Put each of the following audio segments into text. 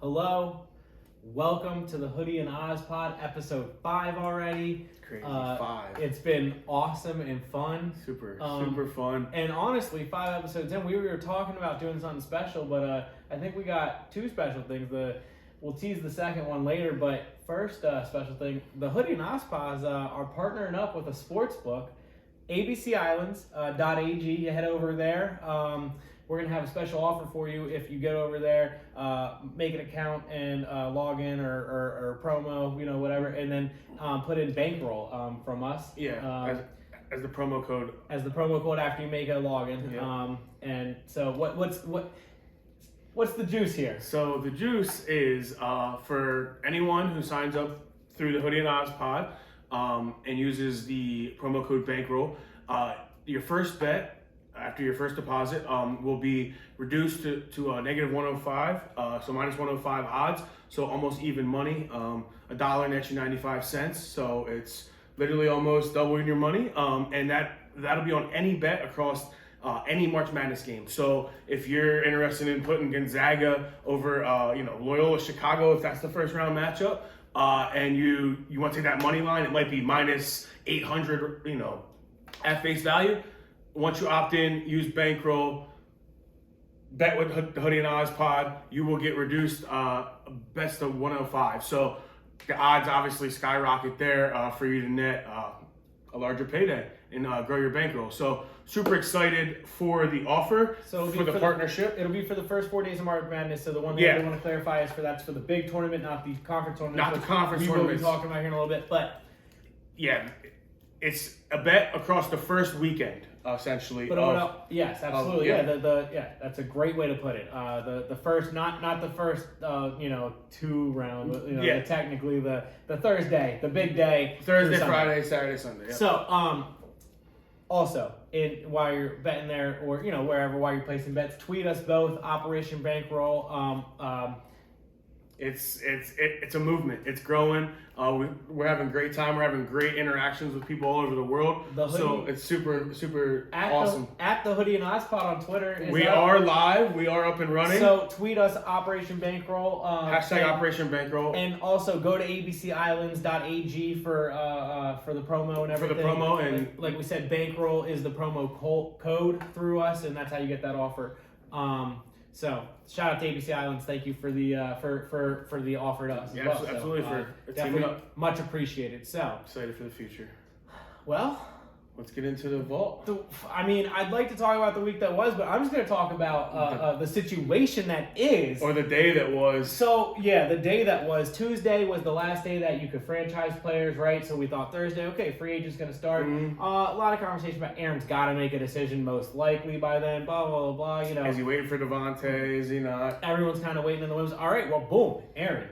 Hello, welcome to the Hoodie and Ozz Pod, episode 5 already. Crazy, 5. It's been awesome and fun. Super fun. And honestly, 5 episodes in, we were talking about doing something special, but I think we got 2 special things. We'll tease the second one later, but first special thing, the Hoodie and Ozz Pods are partnering up with a sportsbook, abcislands.ag. You head over there. We're going to have a special offer for you if you get over there, make an account and log in or promo, whatever, and then put in Bankroll from us. Yeah, as the promo code. As the promo code after you make a login. Yeah. And so what's the juice here? So the juice is for anyone who signs up through the Hoodie and Ozz Pod and uses the promo code Bankroll, your first bet after your first deposit will be reduced to a negative 105, so minus 105 odds, so almost even money. $1 nets you 95 cents, so it's literally almost doubling your money, and that'll be on any bet across any March Madness game. So if you're interested in putting Gonzaga over Loyola Chicago, if that's the first round matchup, and you want to take that money line, it might be minus 800 at face value. Once you opt in, use Bankroll, bet with the Hoodie and Ozz Pod, you will get reduced best of 105. So the odds obviously skyrocket there for you to net a larger payday and grow your bankroll. So super excited for the offer, for the partnership. It'll be for the first 4 days of March Madness. So the one thing I want to clarify is that's for the big tournament, not the conference tournament. Not the conference tournament. We will be talking about here in a little bit, but yeah, it's a bet across the first weekend. Essentially, yes, absolutely, that's a great way to put it. The first, not the first, 2 round, technically the Thursday, the big day, Thursday, Friday, Saturday, Sunday. Yep. So, also, while you're betting there or wherever while you're placing bets, tweet us both Operation Bankroll. It's a movement. It's growing. We're having a great time. We're having great interactions with people all over the world. So it's super awesome. At the Hoodie and Ozz Pod on Twitter. We are live. We are up and running. So tweet us Operation Bankroll. Hashtag Operation Bankroll. And also go to abcislands.ag for the promo and everything. For the promo and like we said, Bankroll is the promo code through us, and that's how you get that offer. So shout out to ABC Islands. Thank you for the offer to us. Yeah, absolutely for teaming up. Much appreciated. So excited for the future. Well, let's get into the vault. I'd like to talk about the week that was, but I'm just going to talk about the situation that is. Or the day that was. So, yeah, the day that was. Tuesday was the last day that you could franchise players, right? So we thought Thursday, okay, free agent's going to start. Mm-hmm. A lot of conversation about Aaron's got to make a decision most likely by then, blah, blah, blah, Is he waiting for Devontae? Is he not? Everyone's kind of waiting in the wings. All right, well, boom, Aaron.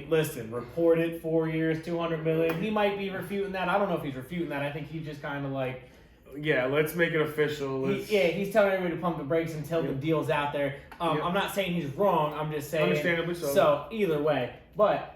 Listen, reported 4 years, $200 million. He might be refuting that. I don't know if he's refuting that. I think he's just kind of like... Yeah, let's make it official. He's telling everybody to pump the brakes until the deal's out there. I'm not saying he's wrong. I'm just saying... Understandably so. So, either way. But,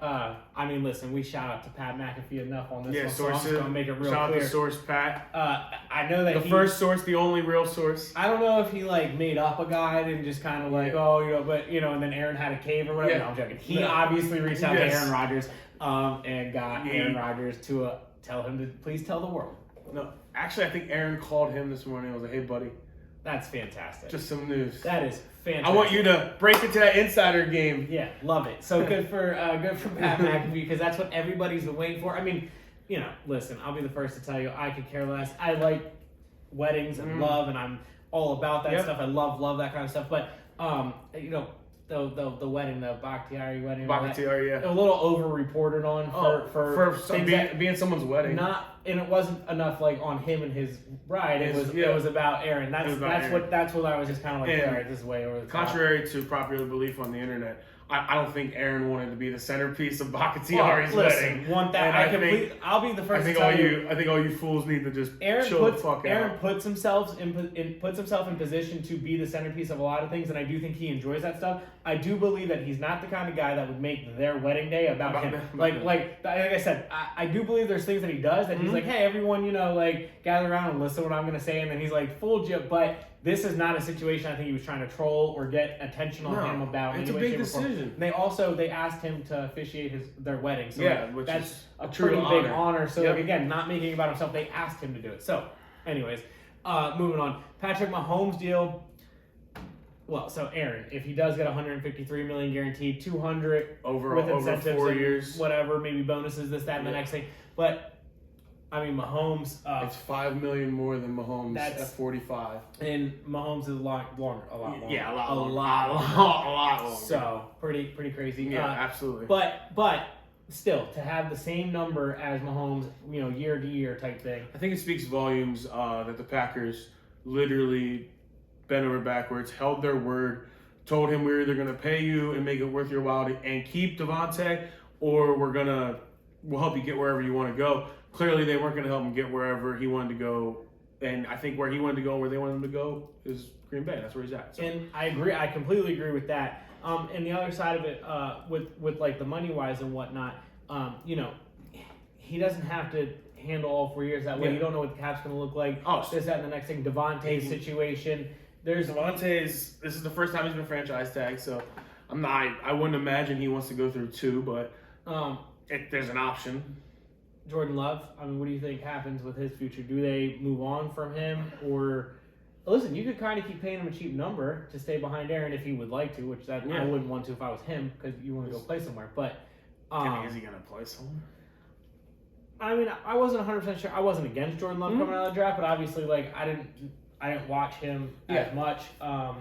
listen, we shout out to Pat McAfee enough on this one. So I'm just going to make it real shout clear. Shout out to Source Pat. I know that the first source, the only real source. I don't know if he, made up a guide and just kind of and then Aaron had a cave or whatever. Yeah. No, I'm joking. He obviously reached out to Aaron Rodgers and got Aaron Rodgers to tell him to please tell the world. No, actually, I think Aaron called him this morning. I was like, hey, buddy. That's fantastic. Just some news. That is fantastic. I want you to break into that insider game. Yeah, love it. So good for Pat McAfee because that's what everybody's been waiting for. Listen, I'll be the first to tell you, I could care less. I like weddings and love, and I'm all about that stuff. I love that kind of stuff. But the wedding, the Bakhtiari wedding, a little over-reported on for being someone's wedding. And it wasn't enough on him and his bride. It was about Aaron. That's what I was just kind of like. All right, this is way over the top. Contrary to popular belief on the internet, I don't think Aaron wanted to be the centerpiece of Bakhtiari's wedding. I'll be the first to tell you. I think all you fools need to just chill the fuck out. Aaron puts himself in position to be the centerpiece of a lot of things, and I do think he enjoys that stuff. I do believe that he's not the kind of guy that would make their wedding day about him. Like I said, I do believe there's things that he does that he's like, hey, everyone, gather around and listen to what I'm going to say, and then he's like, fooled you, but this is not a situation I think he was trying to troll or get attention on him about. It's a any way, big shape, or form. decision. They asked him to officiate their wedding. So which that's is a true pretty honor. big honor. So Yep. like again, not making it about himself, they asked him to do it. So, anyways, moving on. Patrick Mahomes deal. Well, so Aaron, if he does get 153 million guaranteed, 200 over with incentives 4 and years, whatever, maybe bonuses, this, that, and the next thing. But I mean, Mahomes. it's $5 million more than Mahomes That's- at 45. And Mahomes is a lot longer. Yeah, a lot longer. So pretty crazy. Yeah, absolutely. But still, to have the same number as Mahomes, year to year type thing. I think it speaks volumes that the Packers literally bent over backwards, held their word, told him we're either going to pay you and make it worth your while and keep Devontae, or we'll help you get wherever you want to go. Clearly, they weren't going to help him get wherever he wanted to go, and I think where he wanted to go and where they wanted him to go is Green Bay. That's where he's at. So. And I agree. I completely agree with that. And the other side of it, with like the money wise and whatnot, he doesn't have to handle all 4 years that way. Yeah. You don't know what the cap's going to look like. This, that, and the next thing. Devontae's situation. This is the first time he's been franchise tagged, so I wouldn't imagine he wants to go through 2, but there's an option. Jordan Love, I mean, what do you think happens with his future? Do they move on from him, or listen? You could kind of keep paying him a cheap number to stay behind Aaron if he would like to, which I wouldn't want to if I was him, because you want to go play somewhere. But is he gonna play somewhere? I mean, I wasn't 100% sure. I wasn't against Jordan Love coming out of the draft, but obviously, like I didn't watch him as much. I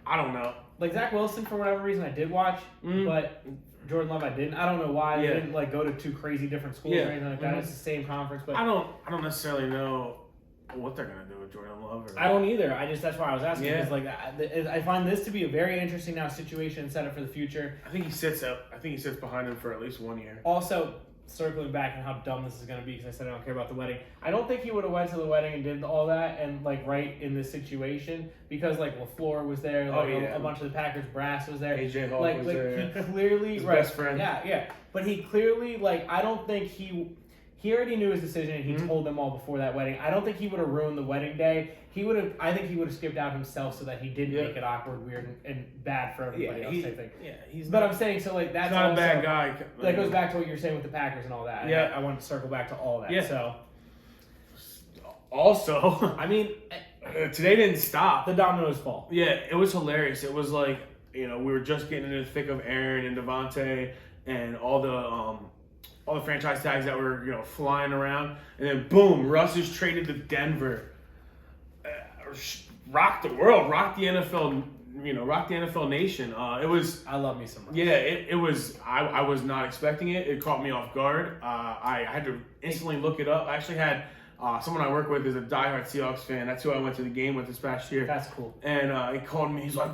don't know. Like Zach Wilson, for whatever reason, I did watch, but Jordan Love, I didn't. I don't know why. They didn't like go to 2 crazy different schools or anything like that. It's the same conference, but I don't necessarily know what they're gonna do with Jordan Love. I don't either. That's why I was asking. Because like I find this to be a very interesting now situation and set up for the future. I think he sits behind him for at least 1 year. Also, circling back on how dumb this is going to be, because I said I don't care about the wedding. I don't think he would have went to the wedding and did all that and like right in this situation, because like LaFleur was there, like a bunch of the Packers brass was there. AJ Hawk was there. He clearly his best friend. Yeah. But he clearly I don't think he already knew his decision and he told them all before that wedding. I don't think he would have ruined the wedding day. I think he would have skipped out himself so that he didn't make it awkward, weird, and bad for everybody else type thing. Yeah, but I'm saying that's not also, a bad guy. That goes back to what you were saying with the Packers and all that. Yeah, I wanted to circle back to all that. Yeah. So, also, I mean, today didn't stop. The dominoes fall. Yeah, it was hilarious. It was like we were just getting into the thick of Aaron and Devontae and all the franchise tags that were flying around, and then boom, Russ is traded to Denver. Rocked the world, rocked the NFL, rocked the NFL nation. It was. I love me some Russ. Yeah, it was. I was not expecting it. It caught me off guard. I had to instantly look it up. I actually had someone I work with is a diehard Seahawks fan. That's who I went to the game with this past year. That's cool. And he called me. He's like,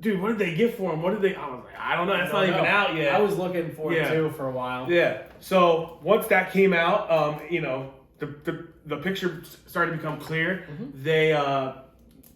"Dude, what did they get for him? What did they?" I was like, "I don't know. That's not even out yet." I was looking for it too for a while. Yeah. So once that came out, the picture started to become clear. Mm-hmm. They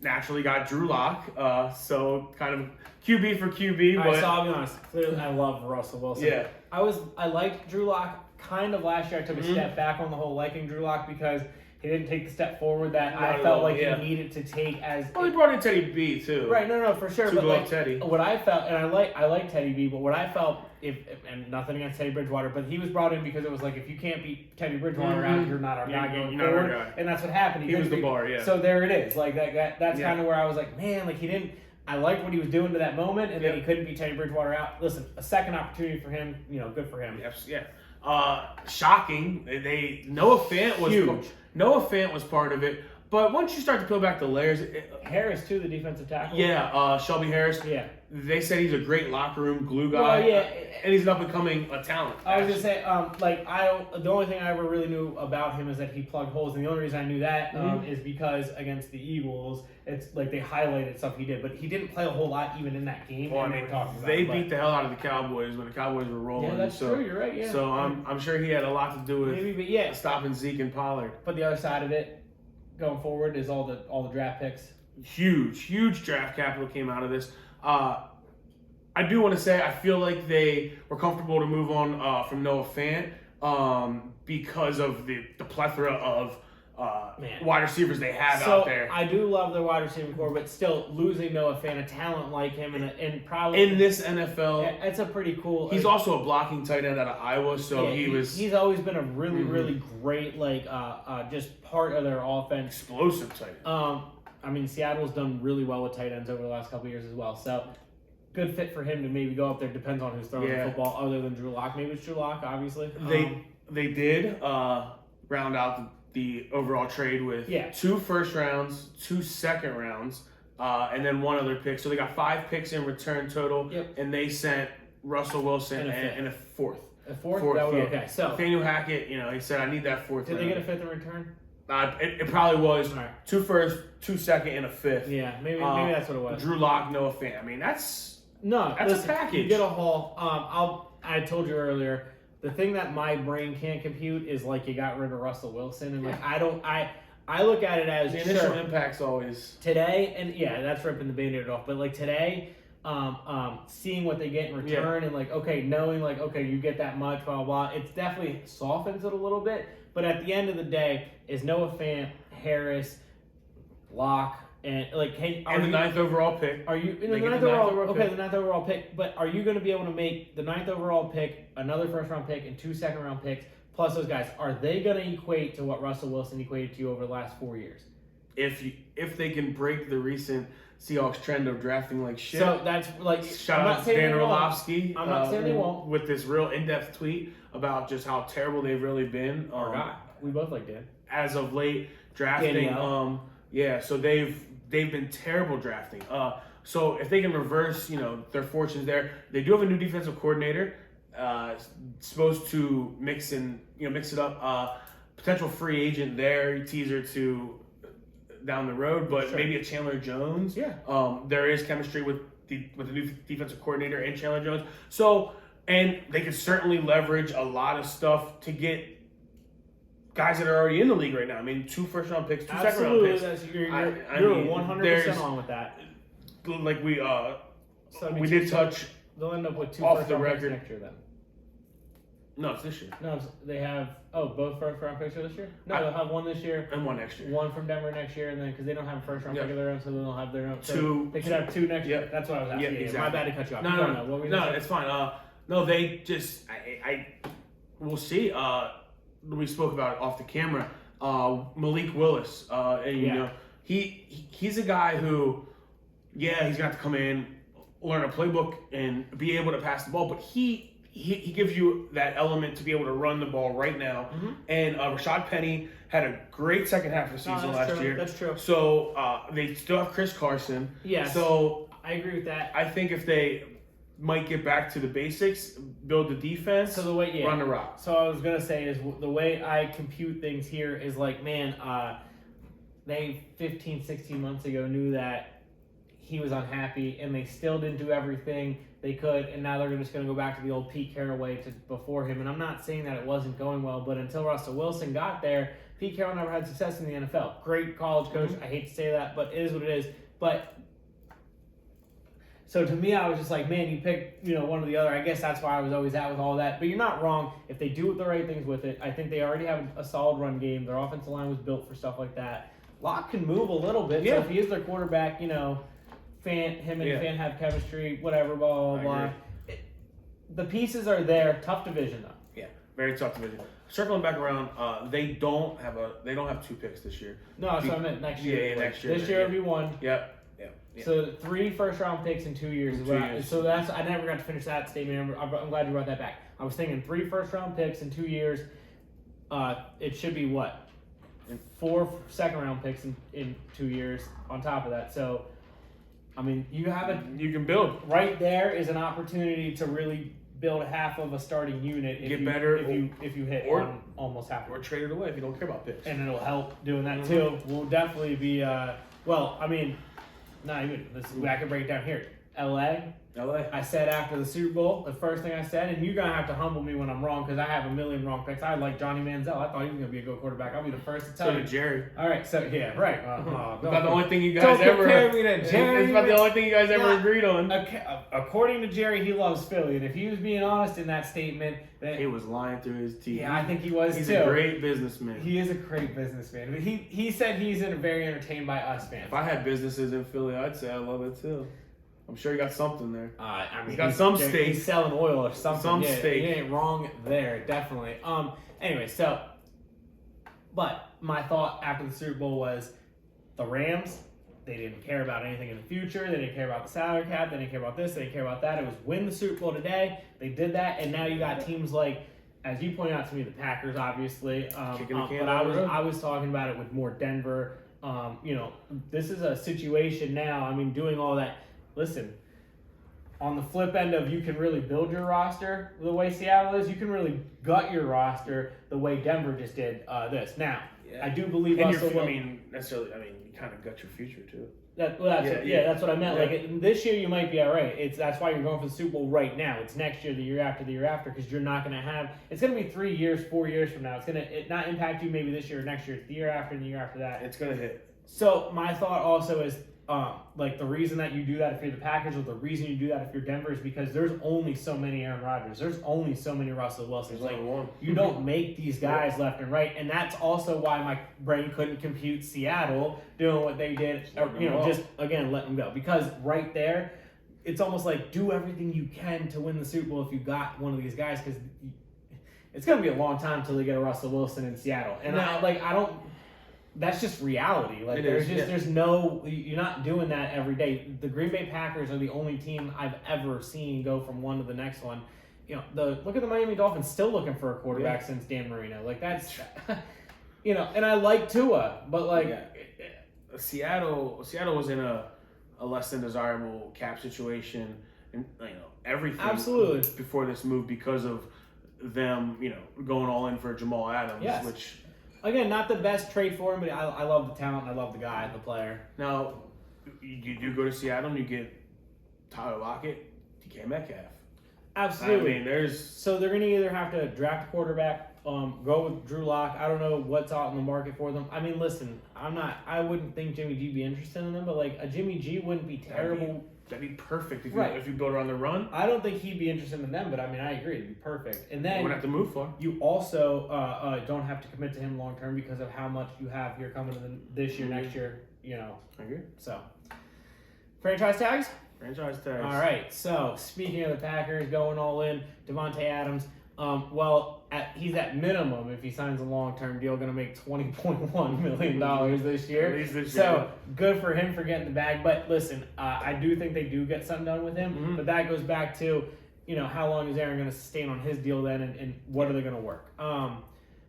naturally got Drew Lock, so kind of QB for QB. But I'll be honest. Clearly, I love Russell Wilson. Yeah. I liked Drew Lock kind of last year. I took a step back on the whole liking Drew Lock because he didn't take the step forward that I felt like he needed to take as. Well, he brought in Teddy B too. Right, no, for sure. But like Teddy. What I felt, and I like Teddy B, but what I felt, and nothing against Teddy Bridgewater, but he was brought in because it was like if you can't beat Teddy Bridgewater out, you're not our guy going forward. And that's what happened. He was the bar, yeah. So there it is. Like that's kind of where I was like, man, like he didn't. I liked what he was doing to that moment, and then he couldn't beat Teddy Bridgewater out. Listen, a second opportunity for him, good for him. Yeah. Shocking. Noah Fant was huge. Noah Fant was part of it, but once you start to peel back the layers, Harris too, the defensive tackle. Yeah, Shelby Harris. Yeah. They said he's a great locker room glue guy. Well, yeah, and he's up and coming a talent. I was gonna say, the only thing I ever really knew about him is that he plugged holes, and the only reason I knew that is because against the Eagles, it's like they highlighted stuff he did, but he didn't play a whole lot even in that game. Well, they beat the hell out of the Cowboys when the Cowboys were rolling. Yeah, that's true. You're right. Yeah. So I'm sure he had a lot to do with stopping Zeke and Pollard. But the other side of it, going forward, is all the draft picks. Huge draft capital came out of this. I do want to say I feel like they were comfortable to move on from Noah Fant because of the plethora of wide receivers they have So out there. I do love their wide receiver core, but still losing Noah Fant, a talent like him, and probably In this NFL, it's a pretty cool. he's also a blocking tight end out of Iowa, so he's always been a really really great just part of their offense. explosive tight end. I mean, Seattle's done really well with tight ends over the last couple of years as well, so good fit for him to maybe go up there. Depends on who's throwing the football, other than Drew Lock. Maybe it's Drew Lock, obviously. They did round out the overall trade with 2 first rounds, 2 second rounds, and then 1 other pick. So they got 5 picks in return total, and they sent Russell Wilson and a fourth. A fourth? That would be okay. So Nathaniel Hackett, he said, I need that 4th. Did they get a 5th in return? It probably was 2 first, 2 second, and a 5th. Yeah, maybe that's what it was. Drew Lock, Noah Fant. I mean, that's a package. You get a haul. I told you earlier, the thing that my brain can't compute is you got rid of Russell Wilson, and I look at it as the initial impact's always today, and that's ripping the Band-Aid off. But today, seeing what they get in return, and knowing you get that much, blah blah blah, it definitely softens it a little bit. But at the end of the day, is Noah Fant, Harris, Locke, and the 9th overall pick. Are you in the 9th overall? Okay, the 9th overall pick. But are you going to be able to make the 9th overall pick, another first round pick, and 2 second round picks plus those guys? Are they going to equate to what Russell Wilson equated to you over the last 4 years? If they can break the recent Seahawks trend of drafting like shit. So that's shout out to Dan Orlovsky. I'm not saying they won't. With this real in-depth tweet about just how terrible they've really been. Our guy. We both like Dan. As of late, drafting. So they've been terrible drafting. So if they can reverse, their fortunes there, they do have a new defensive coordinator. Supposed to mix it up. Potential free agent there, teaser to down the road, but maybe a Chandler Jones. Yeah. There is chemistry with the new defensive coordinator and Chandler Jones. So, and they can certainly leverage a lot of stuff to get guys that are already in the league right now. I mean, 2 first round picks, 2 second round picks. You're 100% on with that. We did touch. They'll end up with 2 off first the round record picks next year then. No, it's this year. No, they have both first round picks are this year. No, they'll have 1 this year and 1 next year. 1 from Denver next year, and then because they don't have a first round pick of their own, so they'll have their own. So 2. They could have 2 next year. That's what I was asking. Yeah, exactly. My bad to cut you off. No, it's fine. No, they just we'll see. We spoke about it off the camera. Malik Willis, he's a guy who, he's gonna have to come in, learn a playbook, and be able to pass the ball, but he gives you that element to be able to run the ball right now. Mm-hmm. And Rashad Penny had a great second half of the season last year. That's true. So they still have Chris Carson. Yeah. So I agree with that. I think if they might get back to the basics, build the defense, run the rock. So I was gonna say is the way I compute things here is they 15, 16 months ago knew that he was unhappy, and they still didn't do everything they could, and now they're just going to go back to the old Pete Carroll way to before him. And I'm not saying that it wasn't going well, but until Russell Wilson got there, Pete Carroll never had success in the NFL. Great college coach. I hate to say that, but it is what it is. But so to me, I was just like, man, you picked one or the other. I guess that's why I was always at with all that. But you're not wrong. If they do the right things with it, I think they already have a solid run game. Their offensive line was built for stuff like that. Locke can move a little bit. So if he is their quarterback, him and Fant have chemistry, whatever, blah, blah, blah. The pieces are there. Tough division, though. Yeah, very tough division. Circling back around, they don't have 2 picks this year. No, so I meant next year. Yeah, next year. This year it'll be 1. Yep. So 3 first round picks in 2 years. So that's I never got to finish that statement. I'm glad you brought that back. I was thinking 3 first round picks in 2 years. It should be what? 4 second round picks in 2 years on top of that. So I mean, you can build. Right there is an opportunity to really build half of a starting unit. If you hit on almost half. Or trade it away if you don't care about picks. And it'll help doing that too. We'll definitely be. I could break it down here. LA LA. I said after the Super Bowl, the first thing I said, and you're going to have to humble me when I'm wrong because I have a million wrong picks. I like Johnny Manziel. I thought he was going to be a good quarterback. I'll be the first to tell you. So did Jerry. All right, so yeah, right. It's about the only thing you guys don't ever. compare me to Jerry. It's about the only thing you guys ever agreed on. According to Jerry, he loves Philly, and if he was being honest in that statement, then He was lying through his teeth. yeah, I think he was He's too. a great businessman. He is a great businessman. But he said he's very entertained by us fans. If I had businesses in Philly, I'd say I love it too. I'm sure you got something there. I mean, he's got some steak. He's selling oil or something. Some yeah, steak. He ain't wrong there, definitely. Anyway, but my thought after the Super Bowl was the Rams. They didn't care about anything in the future. They didn't care about the salary cap. They didn't care about this. They didn't care about that. It was win the Super Bowl today. They did that, and now you got teams like, as you pointed out to me, the Packers, obviously. But I was talking about it with more Denver. This is a situation now. I mean, doing all that. Listen, on the flip end of you can really build your roster the way Seattle is, you can really gut your roster the way Denver just did this. Now, I do believe and Russell. you kind of gut your future too. That's what I meant. Yeah. Like this year, you might be all right. That's why you're going for the Super Bowl right now. It's next year, the year after, because you're not going to have. It's going to be 3 years, 4 years from now. It's going to not impact you maybe this year or next year. It's the year after and the year after that. It's going to hit. So my thought also is, like the reason that you do that if you're the Packers, or the reason you do that if you're Denver, is because there's only so many Aaron Rodgers. There's only so many Russell Wilsons. There's only one. You don't make these guys left and right, and that's also why my brain couldn't compute Seattle doing what they did. Just again let them go, because right there, it's almost like do everything you can to win the Super Bowl if you got one of these guys, because it's going to be a long time till they get a Russell Wilson in Seattle, and I don't. That's just reality. Like there's no, you're not doing that every day. The Green Bay Packers are the only team I've ever seen go from one to the next one. Look at the Miami Dolphins, still looking for a quarterback since Dan Marino. Like that's, and I like Tua, but Seattle was in a less than desirable cap situation, and everything absolutely before this move because of them, going all in for Jamal Adams, which. Again, not the best trade for him, but I love the talent, I love the guy, the player. Now, you do go to Seattle and you get Tyler Lockett, DK Metcalf. Absolutely. I mean, so they're going to either have to draft a quarterback, go with Drew Lock. I don't know what's out in the market for them. I mean, listen, I wouldn't think Jimmy G would be interested in them, but like a Jimmy G wouldn't be terrible. That'd be perfect if you build around the run. I don't think he'd be interested in them, but I mean, I agree. It'd be perfect. And then you wouldn't have to move for. You also don't have to commit to him long term because of how much you have here coming in this year, next year. I agree. So, franchise tags. Franchise tags. All right. So speaking of the Packers going all in, Devontae Adams. He's at minimum, if he signs a long-term deal, going to make $20.1 million this year. At least this year. So good for him for getting the bag. But listen, I do think they do get something done with him. Mm-hmm. But that goes back to, how long is Aaron going to sustain on his deal then, and what are they going to work?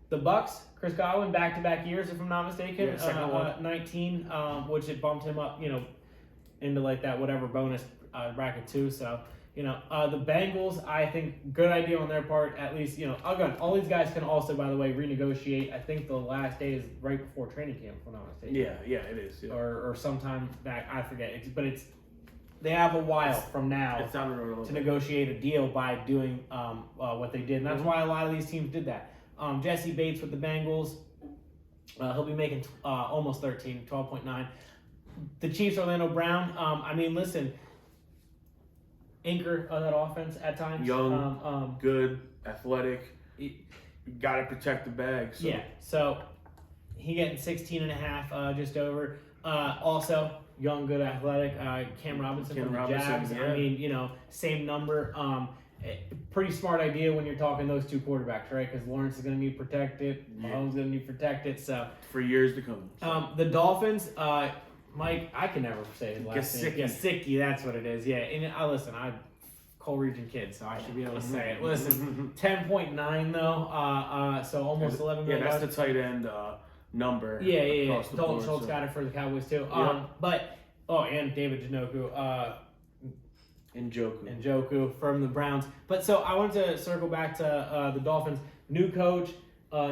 The Bucks, Chris Godwin, back-to-back years, if I'm not mistaken. Second one. 19, which it bumped him up, into like that whatever bonus bracket too. So. The Bengals, I think, good idea on their part. At least, again, all these guys can also, by the way, renegotiate. I think the last day is right before training camp, if I'm not mistaken. Yeah, it is. Yeah. Or sometime back, I forget. They have a while from now to negotiate a deal by doing what they did, and that's why a lot of these teams did that. Jesse Bates with the Bengals, he'll be making almost 13, 12.9. The Chiefs, Orlando Brown. I mean, listen. Anchor of that offense at times. Young, good, athletic. You got to protect the bag. So. Yeah, so he getting 16.5, just over. Also, young, good, athletic. Cam Robinson from the Jags. Yeah. I mean, same number. Pretty smart idea when you're talking those two quarterbacks, right? Because Lawrence is going to need protected. Mahomes is going to need protected. So for years to come. The Dolphins. Mike, I can never say his last name. Gesicki. That's what it is. Yeah, and listen, I'm Coal Region kid, so I should be able to say it. Listen, 10.9 though, so almost 11 million. Yeah, that's the tight end number. Yeah. Dalton Schultz got it for the Cowboys too. And David Njoku. Njoku from the Browns. But so I wanted to circle back to the Dolphins. New coach,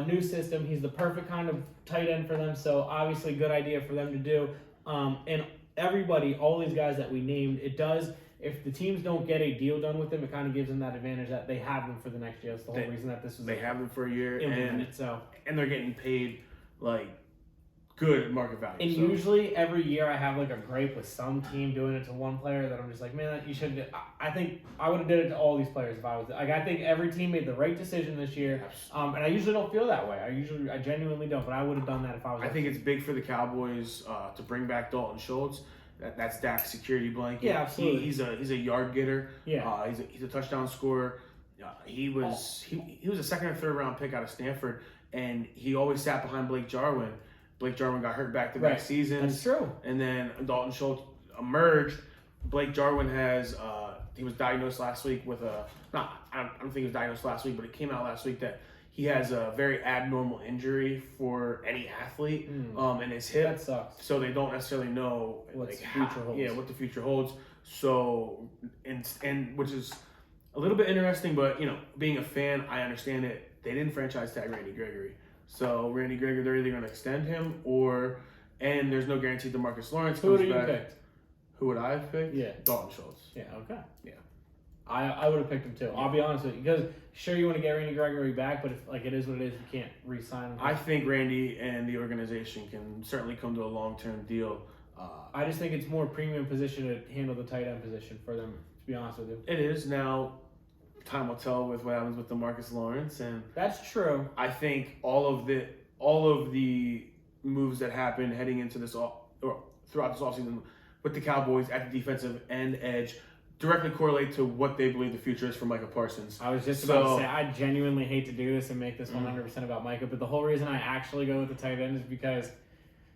new system. He's the perfect kind of tight end for them. So obviously, good idea for them to do. And everybody, all these guys that we named, it if the teams don't get a deal done with them, it kind of gives them that advantage that they have them for the next year. That's the whole reason that this was. They have them for a year, and they're getting paid like good market value. And usually every year I have like a gripe with some team doing it to one player that I'm just like, man, you shouldn't. I think I would have did it to all these players if I was like. I think every team made the right decision this year, and I usually don't feel that way. I genuinely don't, but I would have done that if I was. I think it's big for the Cowboys to bring back Dalton Schultz. That's Dak's security blanket. Yeah, absolutely. He's a yard getter. Yeah. He's a touchdown scorer. He was a second or third round pick out of Stanford, and he always sat behind Blake Jarwin. Blake Jarwin got hurt back-to-back seasons. That's true. And then Dalton Schultz emerged. Blake Jarwin he was diagnosed last week with I don't think he was diagnosed last week, but it came out last week that he has a very abnormal injury for any athlete in his hip. That sucks. So they don't necessarily know what the future holds. Yeah, what the future holds. So, and which is a little bit interesting, but, being a fan, I understand it. They didn't franchise tag Randy Gregory. So Randy Gregory, they're either going to extend him and there's no guarantee DeMarcus Lawrence comes back. Who would you pick? Who would I have picked? Yeah. Dalton Schultz. Yeah, okay. Yeah. I would have picked him too. Yeah. I'll be honest with you. Because sure you want to get Randy Gregory back, but if it is what it is, you can't re-sign him. I think Randy and the organization can certainly come to a long-term deal. I just think it's more premium position to handle the tight end position for them, to be honest with you. It is. Now, time will tell with what happens with DeMarcus Lawrence, and that's true. I think all of the moves that happen heading into this throughout this offseason with the Cowboys at the defensive end edge directly correlate to what they believe the future is for Micah Parsons. I was just about to say, I genuinely hate to do this and make this 100% about Micah, but the whole reason I actually go with the tight end is because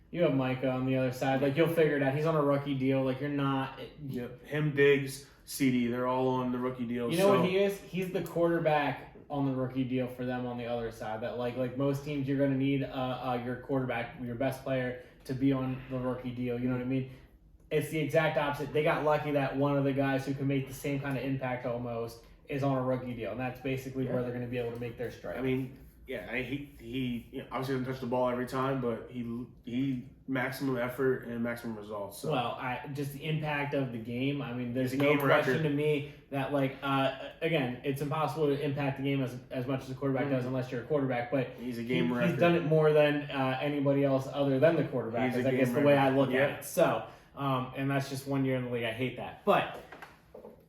you have Micah on the other side. Like, you'll figure it out. He's on a rookie deal. Like, you're not. Yep. Him, Diggs, CD, they're all on the rookie deal. You know what he is? He's the quarterback on the rookie deal for them on the other side. That like most teams, you're going to need your quarterback, your best player, to be on the rookie deal. You know what I mean? It's the exact opposite. They got lucky that one of the guys who can make the same kind of impact almost is on a rookie deal, and that's basically where they're going to be able to make their stride. I mean, he obviously doesn't touch the ball every time, but he maximum effort and maximum results. So. Well, just the impact of the game. I mean, there's no question to me that again, it's impossible to impact the game as much as a quarterback does unless you're a quarterback. But he's a game record. He's done it more than anybody else other than the quarterback. I guess the way I look at it. So, and that's just 1 year in the league. I hate that, but.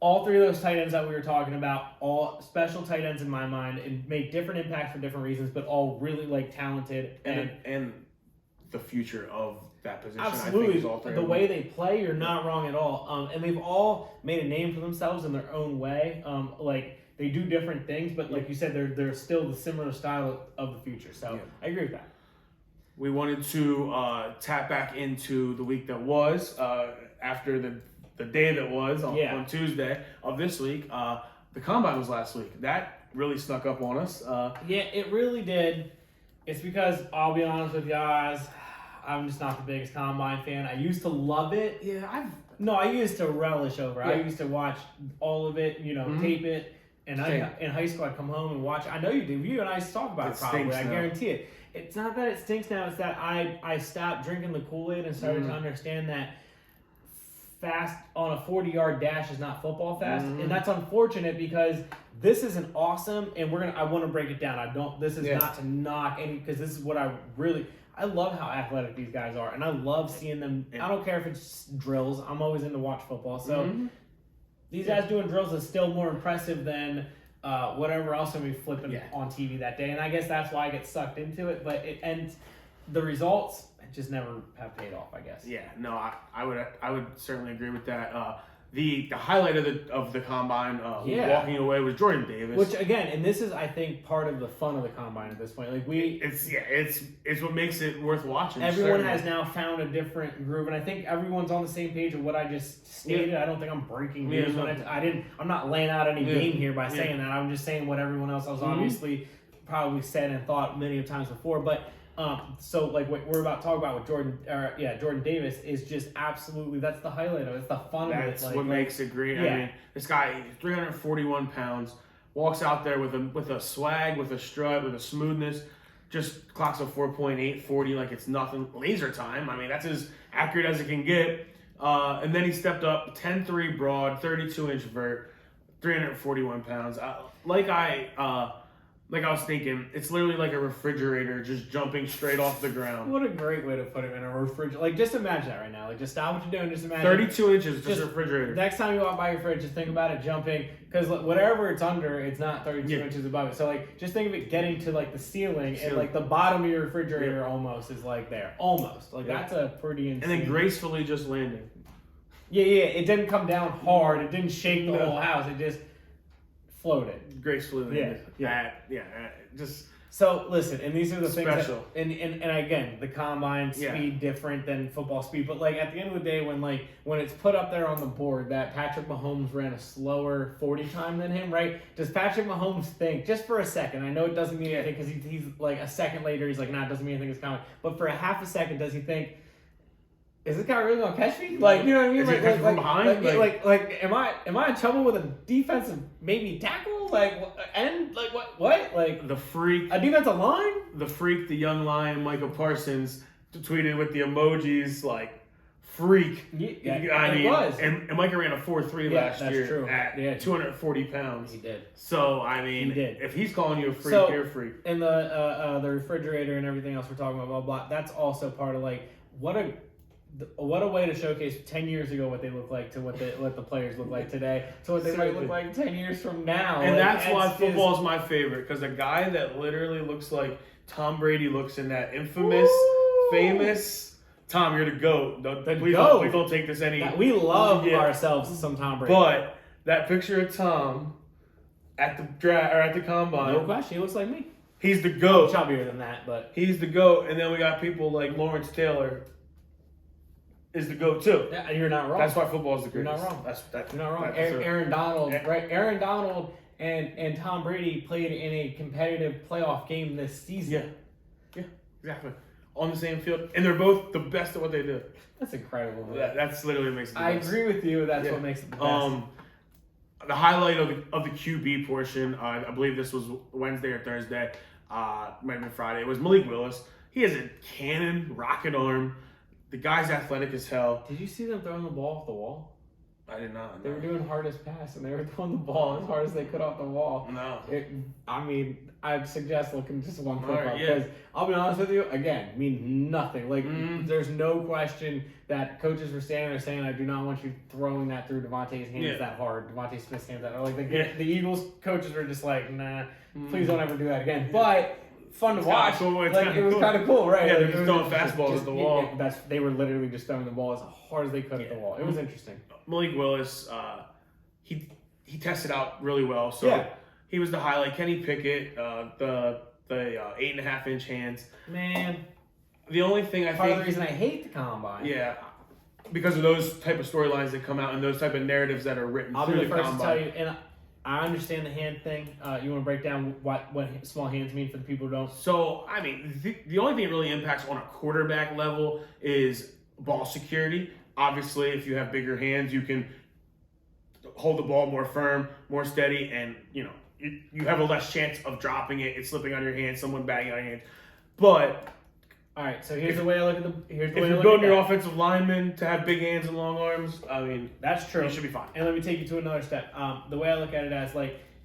All three of those tight ends that we were talking about, all special tight ends in my mind, and make different impacts for different reasons, but all really talented and the future of that position. Absolutely, I think is all three the way they play, you're not wrong at all. And they've all made a name for themselves in their own way. They do different things, but like you said, they're still the similar style of the future. So I agree with that. We wanted to tap back into the week that was after the day that was on Tuesday of this week. The Combine was last week. That really snuck up on us. Yeah, it really did. It's because, I'll be honest with you guys, I'm just not the biggest Combine fan. I used to love it. I used to relish over it. I used to watch all of it, tape it. And in high school, I'd come home and watch it. I know you do. You and I used to talk about it probably. I guarantee it. It's not that it stinks now. It's that I stopped drinking the Kool-Aid and started to understand that fast on a 40-yard dash is not football fast, and that's unfortunate because this is an awesome, and I want to break it down. This is not to knock any, because this is what I love how athletic these guys are, and I love seeing them. I don't care if it's drills. I'm always into watch football, so these guys doing drills is still more impressive than whatever else I'm flipping on TV that day, and I guess that's why I get sucked into it. But the results just never have paid off, I guess. Yeah, no, I would certainly agree with that. The highlight of the Combine, walking away, was Jordan Davis. Which again, and this is I think part of the fun of the Combine at this point. It's what makes it worth watching. Everyone has now found a different groove, and I think everyone's on the same page of what I just stated. I don't think I'm breaking news I'm not laying out any game here by saying that. I'm just saying what everyone else has obviously probably said and thought many times before, but. So what we're about to talk about with Jordan Davis is just absolutely, that's the highlight of it. It's the fun of it. That's what makes it great. I mean, this guy, 341 pounds, walks out there with a swag, with a strut, with a smoothness, just clocks a 4.840 like it's nothing. Laser time. I mean, that's as accurate as it can get. And then he stepped up 10-3 broad, 32-inch vert, 341 pounds. Like I was thinking, it's literally like a refrigerator just jumping straight off the ground. What a great way to put him in a refrigerator. Like, just imagine that right now. Like, just stop what you're doing. Just imagine. 32 inches, just a refrigerator. Next time you walk by your fridge, just think about it jumping. Because whatever it's under, it's not 32 inches above it. So, like, just think of it getting to, like, the ceiling. And, like, the bottom of your refrigerator almost is, like, there. Almost. Like, that's a pretty insane. And then gracefully just landing. Yeah. It didn't come down hard. It didn't shake the whole house. It just floated. Gracefully landed. Yeah. Just so listen, and these are the special. things that, and again, the combine speed different than football speed, but like at the end of the day, when it's put up there on the board that Patrick Mahomes ran a slower 40 time than him, right? Does Patrick Mahomes think just for a second? I know it doesn't mean anything because he's like a second later, he's like, nah, it doesn't mean anything. It's coming. But for a half a second, does he think? Is this guy really gonna catch me? Like, you know what I mean? Is he catching from behind? Like, am I in trouble with a defensive maybe tackle? Like, and like what? Like the freak, a defensive line? The freak, the young lion, Micah Parsons tweeted with the emojis like freak. I mean, and Micah ran a 4.3 last year at 240 pounds. He did. So I mean, if he's calling you a freak, you're a freak. And the refrigerator and everything else we're talking about, blah blah. That's also part of like what a way to showcase 10 years ago what they look like to what the players look like today to what they might look like 10 years from now. And that's why football is my favorite, because a guy that literally looks like Tom Brady looks in that infamous, famous Tom, you're the GOAT. Please don't take this any. We love ourselves some Tom Brady. But that picture of Tom at the at the combine. No question, he looks like me. He's the GOAT. Chubbier than that, but he's the GOAT. And then we got people like Lawrence Taylor is the GOAT too. Yeah, you're not wrong. That's why football is the greatest. You're not wrong. You're not wrong. Aaron Donald, right? Aaron Donald and Tom Brady played in a competitive playoff game this season. Yeah, exactly. On the same field, and they're both the best at what they do. That's incredible. That's literally makes it the best. I agree with you. That's what makes it the best. The highlight of the QB portion, I believe this was Wednesday or Thursday, might have been Friday. It was Malik Willis. He has a cannon, rocket arm. The guy's athletic as hell. Did you see them throwing the ball off the wall? I did not. They were doing hardest pass, and they were throwing the ball as hard as they could off the wall. No. I'd suggest looking just one clip up, because I'll be honest with you, again, mean nothing. Like, there's no question that coaches were standing there saying, I do not want you throwing that through Devontae's hands that hard, Devontae Smith's hands that hard. Like, the Eagles coaches were just like, nah, please don't ever do that again. But fun to watch. Cool. It was kind of cool, right? Yeah, like, they're just throwing fastballs at the wall. They were literally just throwing the ball as hard as they could at the wall. It was interesting. Malik Willis, he tested out really well. So he was the highlight. Kenny Pickett, the 8.5-inch hands. Man, the only thing part of the reason I hate the combine. Yeah, because of those type of storylines that come out and those type of narratives that are written through the combine. I'll be the first to tell you, and I understand the hand thing. You want to break down what small hands mean for the people who don't? So, I mean, the only thing it really impacts on a quarterback level is ball security. Obviously, if you have bigger hands, you can hold the ball more firm, more steady, and, you have a less chance of dropping it, it's slipping on your hand, someone bagging on your hand. But all right, so here's the way I look at if you're building your offensive linemen to have big hands and long arms, I mean, that's true. You should be fine. And let me take you to another step. The way I look at it as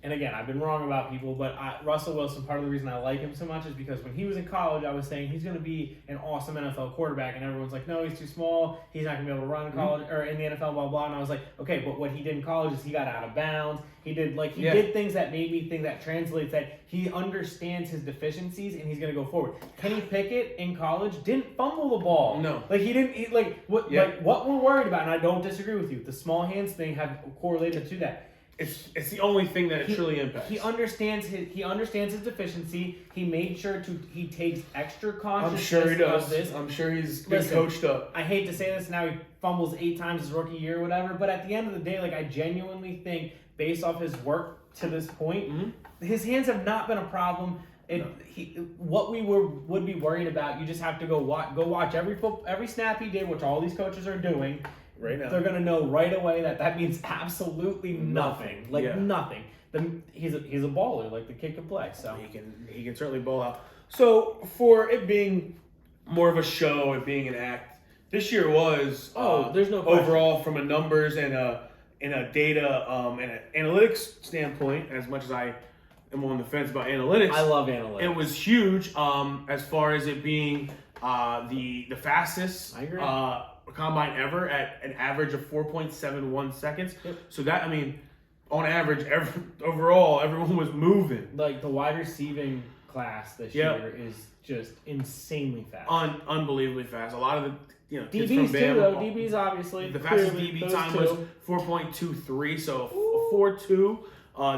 and again, I've been wrong about people, but Russell Wilson, part of the reason I like him so much is because when he was in college, I was saying he's going to be an awesome NFL quarterback, and everyone's like, no, he's too small, he's not going to be able to run in college or in the NFL, blah blah. And I was like, okay, but what he did in college is he got out of bounds. He did did things that made me think that translates that he understands his deficiencies and he's going to go forward. Kenny Pickett in college didn't fumble the ball. No, he didn't. What we're worried about, and I don't disagree with you. The small hands thing have correlated to that. It's the only thing that it truly impacts. He understands his deficiency. He made sure he takes extra consciousness. I'm sure he does. Of this. I'm sure he's been coached up. I hate to say this, now he fumbles 8 times his rookie year or whatever, but at the end of the day, I genuinely think based off his work to this point, his hands have not been a problem. What we would be worried about, you just have to go watch every snap he did, which all these coaches are doing. Right now. They're going to know right away that means absolutely nothing. Nothing. He's a baller. The kid can play. So he can certainly ball out. So for it being more of a show, it being an act, This year was there's no question. overall from a numbers and a data and an analytics standpoint. As much as I am on the fence about analytics, I love analytics. It was huge as far as it being the fastest combine ever at an average of 4.71 seconds. Yep. So that, I mean, on average, overall, everyone was moving. Like the wide receiving class this year is just insanely fast. Unbelievably fast. A lot of the kids DBs from Bama, too, though. DBs obviously. The fastest DB time was 4.23, so 4.2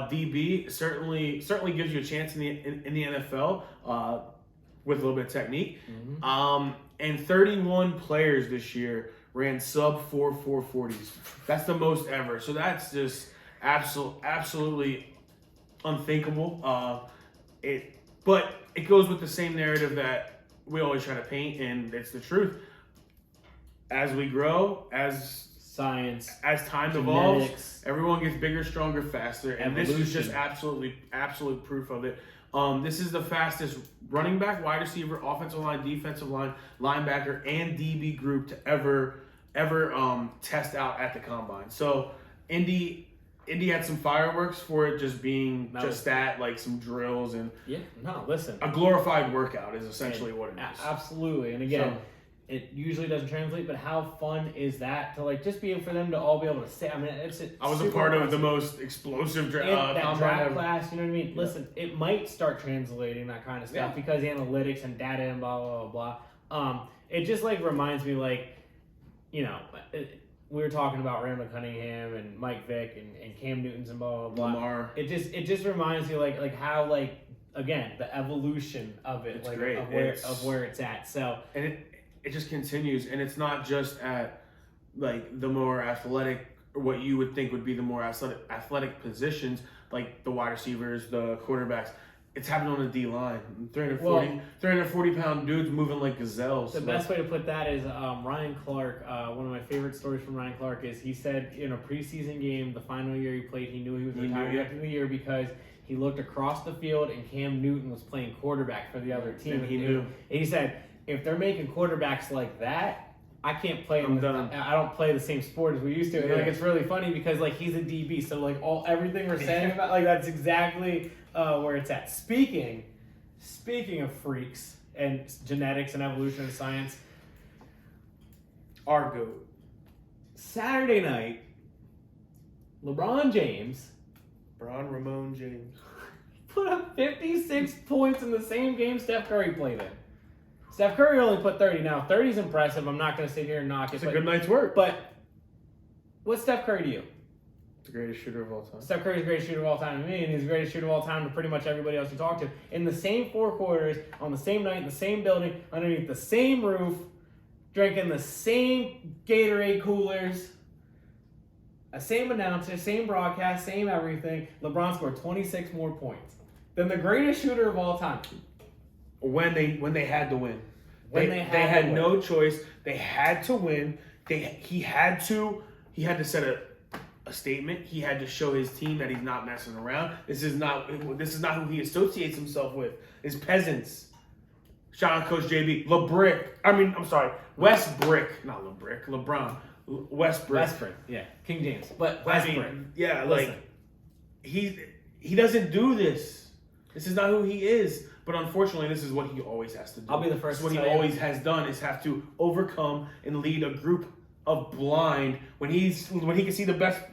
DB certainly gives you a chance in the NFL with a little bit of technique. Mm-hmm. And 31 players this year ran sub 4.40s. That's the most ever. So that's just absolutely unthinkable. But it goes with the same narrative that we always try to paint, and it's the truth. As we grow, as science, as time genetics, evolves, everyone gets bigger, stronger, faster, and evolution. This is just absolute proof of it. This is the fastest running back, wide receiver, offensive line, defensive line, linebacker, and DB group to ever test out at the combine. So Indy had some fireworks for it just being like some drills and listen, a glorified workout is essentially what it is. Absolutely, and again. It usually doesn't translate, but how fun is that to like just be able for them to all be able to say? I mean, I was a part of the most explosive draft class. You know what I mean? Yeah. Listen, it might start translating that kind of stuff because analytics and data and blah blah blah. It just like reminds me we were talking about Randall Cunningham and Mike Vick and Cam Newton's and blah blah blah. Lamar. It just reminds you like how again the evolution of it, it's like great. of where it's at. So and it just continues, and it's not just at like the more athletic, or what you would think would be the more athletic positions, like the wide receivers, the quarterbacks. It's happening on the D line. 340 pound dudes moving like gazelles. The best way to put that is Ryan Clark. One of my favorite stories from Ryan Clark is he said in a preseason game, the final year he played, he knew he was retiring after the year because he looked across the field and Cam Newton was playing quarterback for the other team. And he knew. And he said, if they're making quarterbacks like that, I can't play. I don't play the same sport as we used to. And it's really funny because he's a DB, so everything we're saying about that's exactly where it's at. Speaking of freaks and genetics and evolution and science, our GOAT. Saturday night, LeBron James, Ramon James, put up 56 points in the same game Steph Curry played in. Steph Curry only put 30. Now, 30's impressive. I'm not going to sit here and knock it. It's a good night's work. But what's Steph Curry to you? The greatest shooter of all time. Steph Curry's the greatest shooter of all time to me, and he's the greatest shooter of all time to pretty much everybody else you talk to. In the same 4 quarters, on the same night, in the same building, underneath the same roof, drinking the same Gatorade coolers, a same announcer, same broadcast, same everything. LeBron scored 26 more points than the greatest shooter of all time. When they had to win. They had no choice. They had to win. He had to set a statement. He had to show his team that he's not messing around. This is not who he associates himself with. Is peasants. Shout out Coach JB. Westbrook. Not LeBrick. LeBron. Westbrook. Yeah. King James. But Westbrook. He doesn't do this. This is not who he is. But unfortunately, this is what he always has to do. I'll be the first to say. What he always has done is have to overcome and lead a group of blind when he can see the best.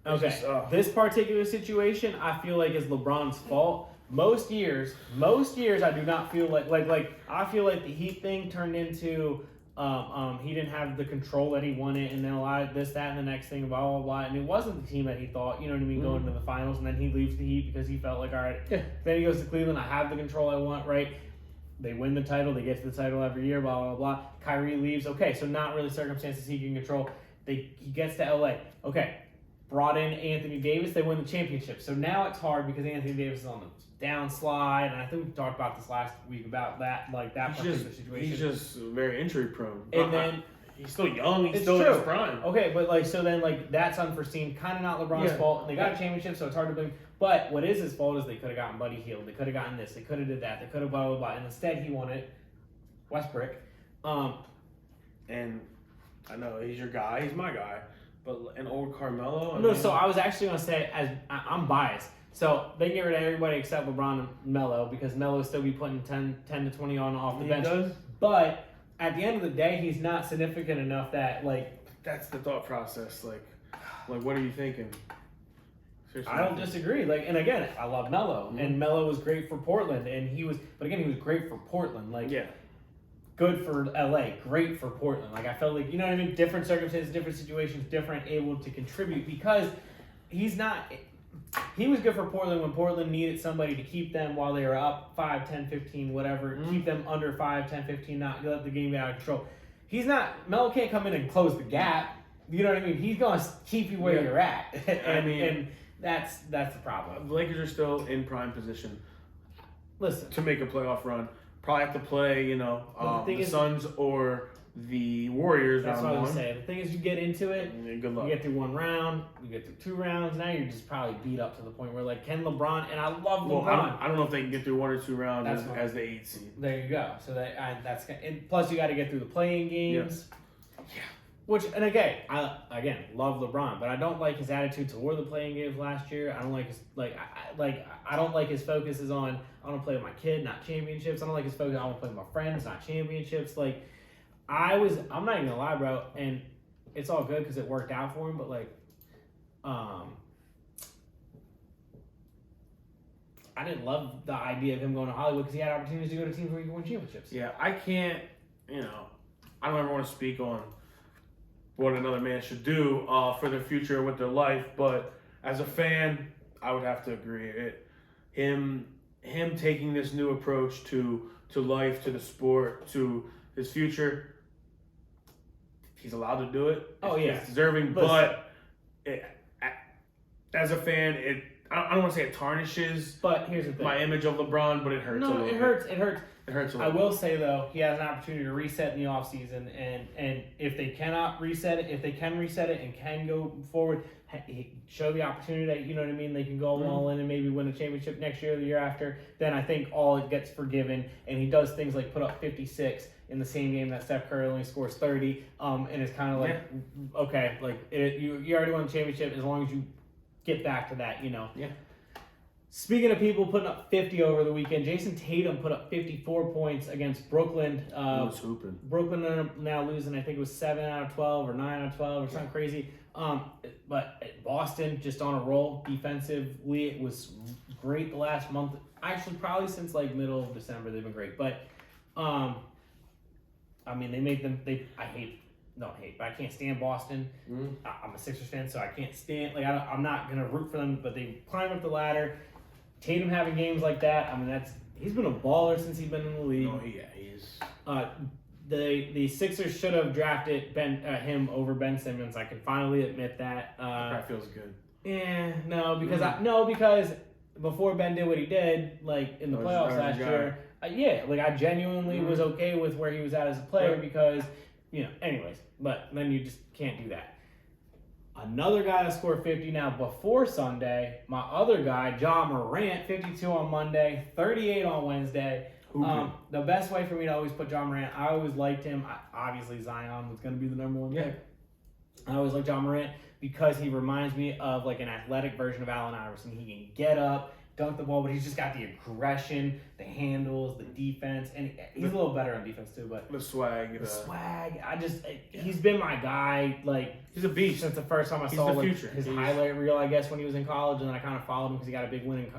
Okay. This particular situation, I feel like is LeBron's fault. Most years, I do not feel like I feel like the Heat thing turned into he didn't have the control that he wanted, and then a lot of this, that, and the next thing, blah, blah, blah. And it wasn't the team that he thought, you know what I mean, going to the finals, and then he leaves the Heat because he felt like, all right. Yeah. Then he goes to Cleveland, I have the control I want, right? They win the title, they get to the title every year, blah, blah, blah. Kyrie leaves, okay, so not really circumstances he can control. He gets to LA, okay. Brought in Anthony Davis, they win the championship. So now it's hard because Anthony Davis is on the downslide, and I think we talked about this last week about that, particular situation. He's just very injury prone. And then he's still young. He's still in his prime. Okay, but so then that's unforeseen. Kind of not LeBron's fault. They got a championship, so it's hard to blame. But what is his fault is they could have gotten Buddy Hield. They could have gotten this. They could have did that. They could have blah blah blah. And instead he wanted Westbrook. and I know he's your guy, he's my guy, but an old Carmelo. No, so I was actually gonna say I'm biased. So they get rid of everybody except LeBron and Melo because Melo will still be putting 10 to 20 on off the bench. Does. But at the end of the day, he's not significant enough that that's the thought process. Like what are you thinking? Seriously, I don't disagree. And again, I love Melo, and Melo was great for Portland, and he was great for Portland. Good for LA, great for Portland. I felt like, you know what I mean? Different circumstances, different situations, different, able to contribute because he was good for Portland when Portland needed somebody to keep them while they were up 5, 10, 15, whatever. Keep them under 5, 10, 15, not let the game get out of control. Melo can't come in and close the gap. You know what I mean? He's going to keep you where you're at. and that's the problem. The Lakers are still in prime position. Listen. To make a playoff run. Probably have to play, the Suns or the Warriors round one. That's what I was saying. The thing is, you get into it, good luck. You get through one round, you get through 2 rounds, now you're just probably beat up to the point where, can LeBron, and I love LeBron. I don't know if they can get through 1 or 2 rounds as the 8th seed. There you go. So and plus you got to get through the playing games. Yeah. Which, and again, I love LeBron, but I don't like his attitude toward the playing games last year. I don't like his I don't like his focus is on I want to play with my kid, not championships. I don't like his focus. I want to play with my friends, not championships. I'm not even gonna lie, bro, and it's all good because it worked out for him. But I didn't love the idea of him going to Hollywood because he had opportunities to go to teams where he could win championships. Yeah, I can't. I don't ever want to speak on what another man should do for their future with their life, but as a fan, I would have to agree. Him taking this new approach to life, to the sport, to his future, he's allowed to do it. It's deserving. Listen. But as a fan, I don't want to say it tarnishes. But here's the thing: my image of LeBron, but it hurts. No, it hurts. It hurts. It hurts a I little. will say though, he has an opportunity to reset in the offseason, and if they cannot reset it, if they can reset it and can go forward, show the opportunity that, you know what I mean, they can go all in and maybe win a championship next year or the year after, then I think all it gets forgiven, and he does things like put up 56 in the same game that Steph Curry only scores 30, and it's kind of okay, you already won the championship as long as you get back to that, Yeah. Speaking of people putting up 50 over the weekend, Jason Tatum put up 54 points against Brooklyn. He was hooping. Brooklyn are now losing, I think it was 7 out of 12 or 9 out of 12 or something crazy. But Boston just on a roll defensively. It was great the last month. Actually, probably since middle of December, they've been great. But they made them. But I can't stand Boston. I'm a Sixers fan, so I can't stand. I'm not gonna root for them. But they climb up the ladder. Tatum having games like that, he's been a baller since he's been in the league. Oh yeah, he is. The Sixers should have drafted him over Ben Simmons. I can finally admit that. That feels good. Because before Ben did what he did, in the playoffs last year, I genuinely was okay with where he was at as a player because, anyways. But then you just can't do that. Another guy that scored 50 now before Sunday, my other guy, Ja Morant, 52 on Monday, 38 on Wednesday. The best way for me to always put Ja Morant, I always liked him. Obviously, Zion was going to be the number 1 pick. I always liked Ja Morant because he reminds me of an athletic version of Allen Iverson. He can get up, dunk the ball, but he's just got the aggression, the handles, the defense, and he's a little better on defense too. But the swag, he's been my guy. He's a beast since the first time I saw his highlight reel, I guess, when he was in college, and then I kind of followed him because he got a big win in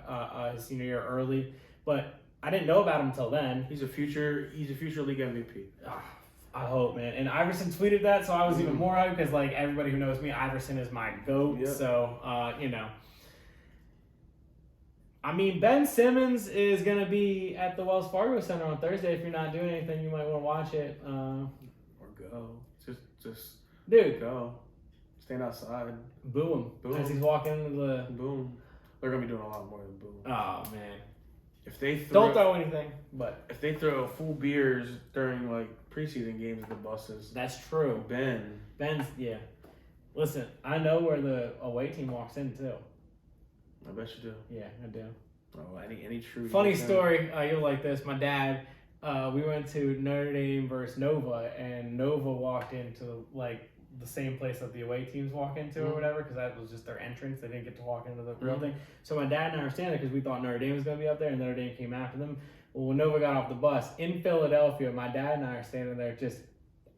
his senior year early. But I didn't know about him until then. He's a future league MVP. I hope, man. And Iverson tweeted that, so I was even more hyped because everybody who knows me, Iverson is my GOAT. Yep. So Ben Simmons is going to be at the Wells Fargo Center on Thursday. If you're not doing anything, you might want to watch it. Or go. Just dude, go. Stand outside. Boo him. As he's walking into the... Boom. They're going to be doing a lot more than boo. Oh, man. If they don't throw anything, but... If they throw full beers during, preseason games at the buses... That's true. Ben's, yeah. Listen, I know where the away team walks in, too. I bet you do. Yeah, I do. Oh, any true... Funny story. You'll like this. My dad, we went to Notre Dame versus Nova, and Nova walked into like the same place that the away teams walk into or whatever, because that was just their entrance. They didn't get to walk into the real thing. So my dad and I were standing there because we thought Notre Dame was going to be up there, and Notre Dame came after them. Well, when Nova got off the bus in Philadelphia, my dad and I are standing there just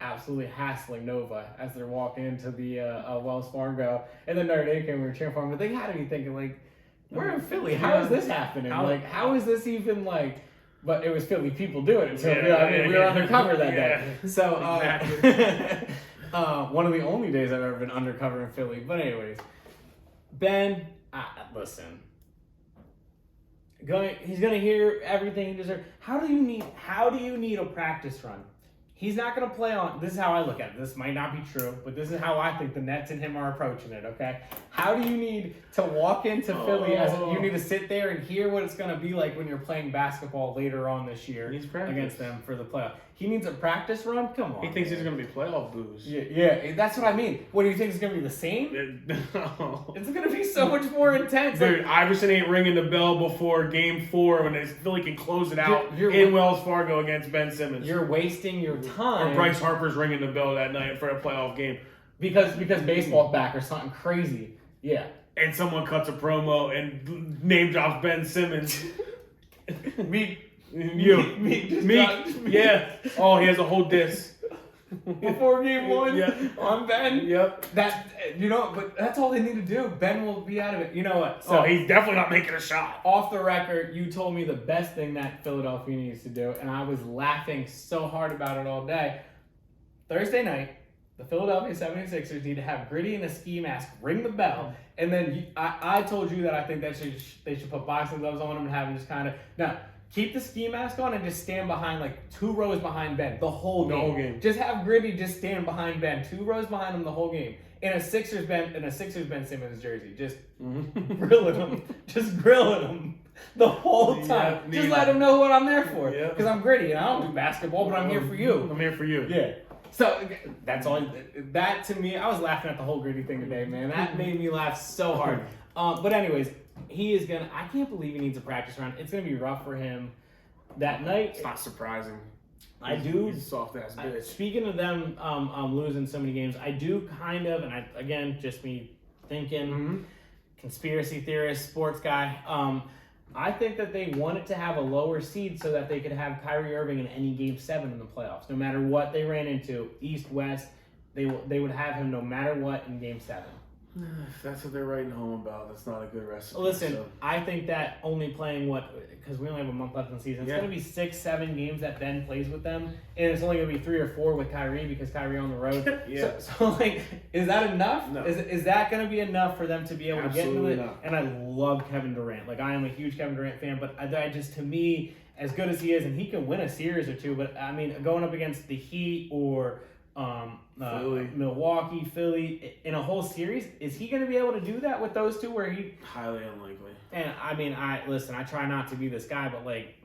absolutely hassling Nova as they're walking into the Wells Fargo. And then Notre Dame came, we were cheering for them, but they had to be thinking, like, we're in Philly. How is this happening? How is this even, like... But it was Philly people doing it, so we were undercover that day. So, exactly. One of the only days I've ever been undercover in Philly. But anyways, Ben, listen. He's gonna hear everything he deserves. How do you need a practice run? He's not going to play on... This is how I look at it. This might not be true, but this is how I think the Nets and him are approaching it, okay? How do you need to walk into Philly you need to sit there and hear what it's going to be like when you're playing basketball later on this year against them for the playoff? He needs a practice run? Come on. He thinks he's going to be playoff booze. Yeah, that's what I mean. What do you think is going to be the same? No. It's going to be so much more intense. Dude, Iverson ain't ringing the bell before Game 4 when Philly can close it out in Wells Fargo against Ben Simmons. You're wasting your time. Or Bryce Harper's ringing the bell that night for a playoff game. Because baseball's back or something crazy. Yeah. And someone cuts a promo and name drops Ben Simmons. Me. Yeah. Oh, he has a whole diss. Before Game 1 on Ben. Yep. But that's all they need to do. Ben will be out of it. You know what? So he's definitely not making a shot. Off the record, you told me the best thing that Philadelphia needs to do, and I was laughing so hard about it all day. Thursday night, the Philadelphia 76ers need to have Gritty in a ski mask ring the bell, and then I told you that I think that they should put boxing gloves on him and have him just kind of... No. Keep the ski mask on and just stand behind, like, 2 rows behind Ben the whole game. Just have Gritty just stand behind Ben, 2 rows behind him the whole game. In a Sixers Ben Simmons jersey. Just grilling him. Just grilling him the whole time. Just let him know what I'm there for. Because I'm Gritty and I don't do basketball, but I'm here for you. I'm here for you. Yeah. So, that's all. That, to me, I was laughing at the whole Gritty thing today, man. That made me laugh so hard. But anyways... I can't believe he needs a practice run. It's going to be rough for him that night. It's not surprising. He's a soft ass bitch. Speaking of them losing so many games, I do kind of, and again, just me thinking, conspiracy theorist, sports guy, I think that they wanted to have a lower seed so that they could have Kyrie Irving in any Game 7 in the playoffs. No matter what they ran into, East, West, they would have him no matter what in Game 7. If that's what they're writing home about, that's not a good recipe. Listen, I think that only playing because we only have a month left in the season, it's going to be 6-7 games that Ben plays with them, and it's only going to be 3 or 4 with Kyrie because Kyrie on the road. So like, is that enough? No. Is that going to be enough for them to be able to get into it? Not. And I love Kevin Durant. Like, I am a huge Kevin Durant fan, but I just, to me, as good as he is, and he can win a series or two, but I mean, going up against the Heat or Milwaukee, Philly, in a whole series, is he going to be able to do that with those two where he... Highly unlikely. And I mean, I try not to be this guy, but like,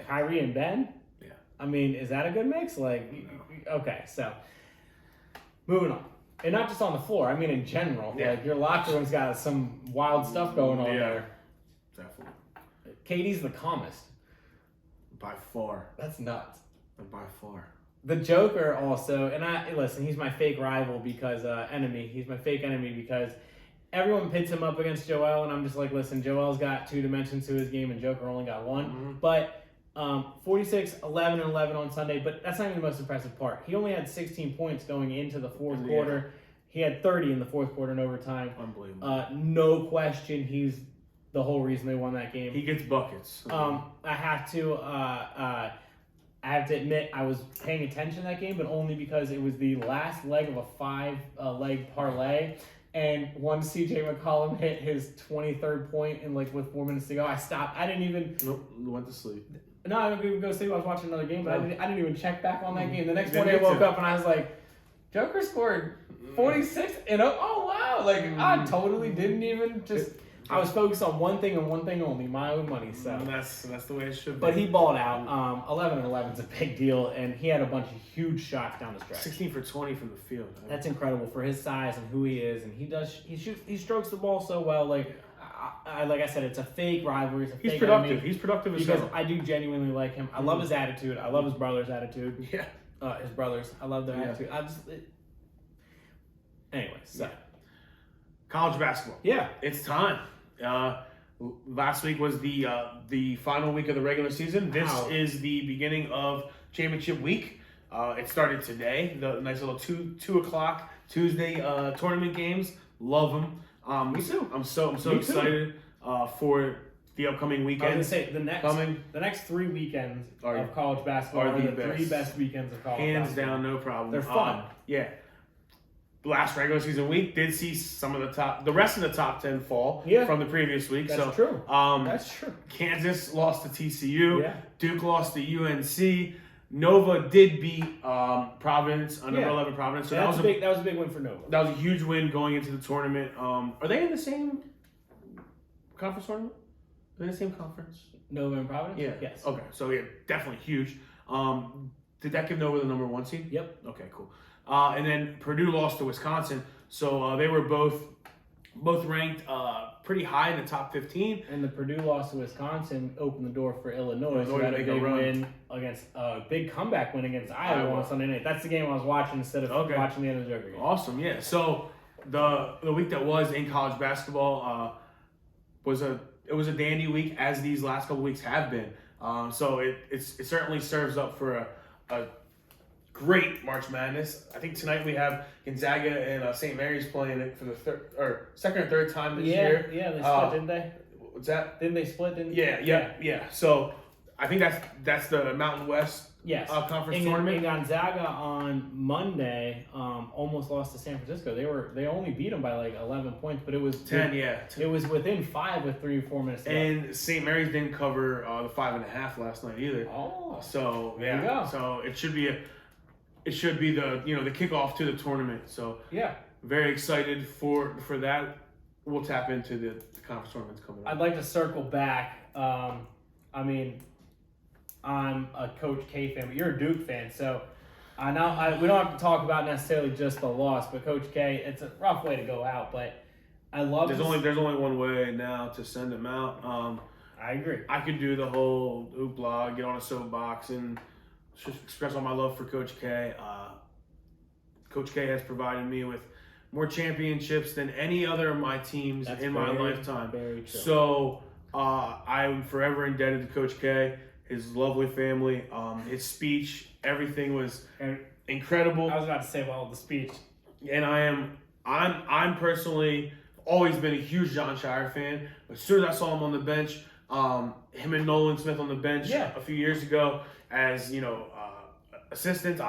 Kyrie and Ben? Yeah. I mean, is that a good mix? Like, okay, so, moving on. And not just on the floor, I mean in general. Yeah. Like, your locker room's got some wild stuff going on there. Definitely. KD's the calmest. By far. That's nuts. By far. The Joker also, and listen, he's my fake rival because, enemy. He's my fake enemy because everyone pits him up against Joel, and I'm just like, listen, Joel's got 2 dimensions to his game, and Joker only got 1. But 46, 11, and 11 on Sunday, but that's not even the most impressive part. He only had 16 points going into the fourth quarter. He had 30 in the fourth quarter in overtime. Unbelievable. No question, he's the whole reason they won that game. He gets buckets. I have to admit, I was paying attention to that game, but only because it was the last leg of a 5-leg parlay. And once CJ McCollum hit his 23rd point and with 4 minutes to go, I stopped. I didn't even... Nope, went to sleep. No, I didn't even go to sleep. I was watching another game, but I didn't even check back on that game. The next morning I woke up and I was like, Joker scored 46? And oh, wow. I totally didn't even just... I was focused on one thing and one thing only, my own money. So that's the way it should be. But he balled out. 11 and 11 is a big deal, and he had a bunch of huge shots down the stretch. 16 for 20 from the field. That's incredible for his size and who he is, and he strokes the ball so well. like I said, it's a fake rivalry. It's a He's fake productive. enemy He's productive as because hell. I do genuinely like him. I love his attitude. I love his brother's attitude. Yeah. His brothers. I love their attitude. Anyways, so. College basketball. Yeah. It's time. Last week was the final week of the regular season. This is the beginning of championship week. It started today. The nice little 2 o'clock Tuesday tournament games. Love them. Me too. I'm so excited for the upcoming weekend. I was gonna say the next 3 weekends of college basketball are the 3 best weekends of college Hands basketball. down, no problem. They're fun. Yeah. Last regular season week did see some of the rest of the top 10 fall from the previous week. That's true. That's true. Kansas lost to TCU. Yeah. Duke lost to UNC. Nova did beat Providence, number 11 Providence. So that was a big win for Nova. That was a huge win going into the tournament. Are they in the same conference tournament? Are they in the same conference? Nova and Providence? Yeah. Yes. Okay, so yeah, definitely huge. Did that give Nova the number 1 seed? Yep. Okay, cool. And then Purdue lost to Wisconsin, so they were both ranked pretty high in the top 15. And the Purdue loss to Wisconsin opened the door for Illinois. So had a big win against big comeback win against Iowa on Sunday night. That's the game I was watching instead of watching the end of the Joker game. Awesome, yeah. So the week that was in college basketball was a dandy week, as these last couple weeks have been. So it certainly serves up for a great March Madness. I think tonight we have Gonzaga and St. Mary's playing it for the second or third time this year. Yeah, they split, didn't they? What's that? Didn't they split? Yeah. So I think that's the Mountain West conference tournament. And Gonzaga on Monday almost lost to San Francisco. They only beat them by like 11 points, but it was 10. It was within 5 with 3 or 4 minutes left. And St. Mary's didn't cover the 5.5 last night either. Oh, so there you go. So it should be the the kickoff to the tournament. So very excited for that. We'll tap into the conference tournaments coming up. I'd like to circle back. I mean, I'm a Coach K fan, but you're a Duke fan, so I know we don't have to talk about necessarily just the loss, but Coach K, it's a rough way to go out, but I love. There's only one way now to send him out. I agree. I could do the whole hoopla, get on a soapbox, and just express all my love for Coach K. Coach K has provided me with more championships than any other of my teams in my lifetime. Very true. So I'm forever indebted to Coach K, his lovely family, his speech, everything was incredible. I was about to say, well, the speech. And I'm personally always been a huge John Shire fan. As soon as I saw him on the bench, him and Nolan Smith on the bench a few years ago as assistants,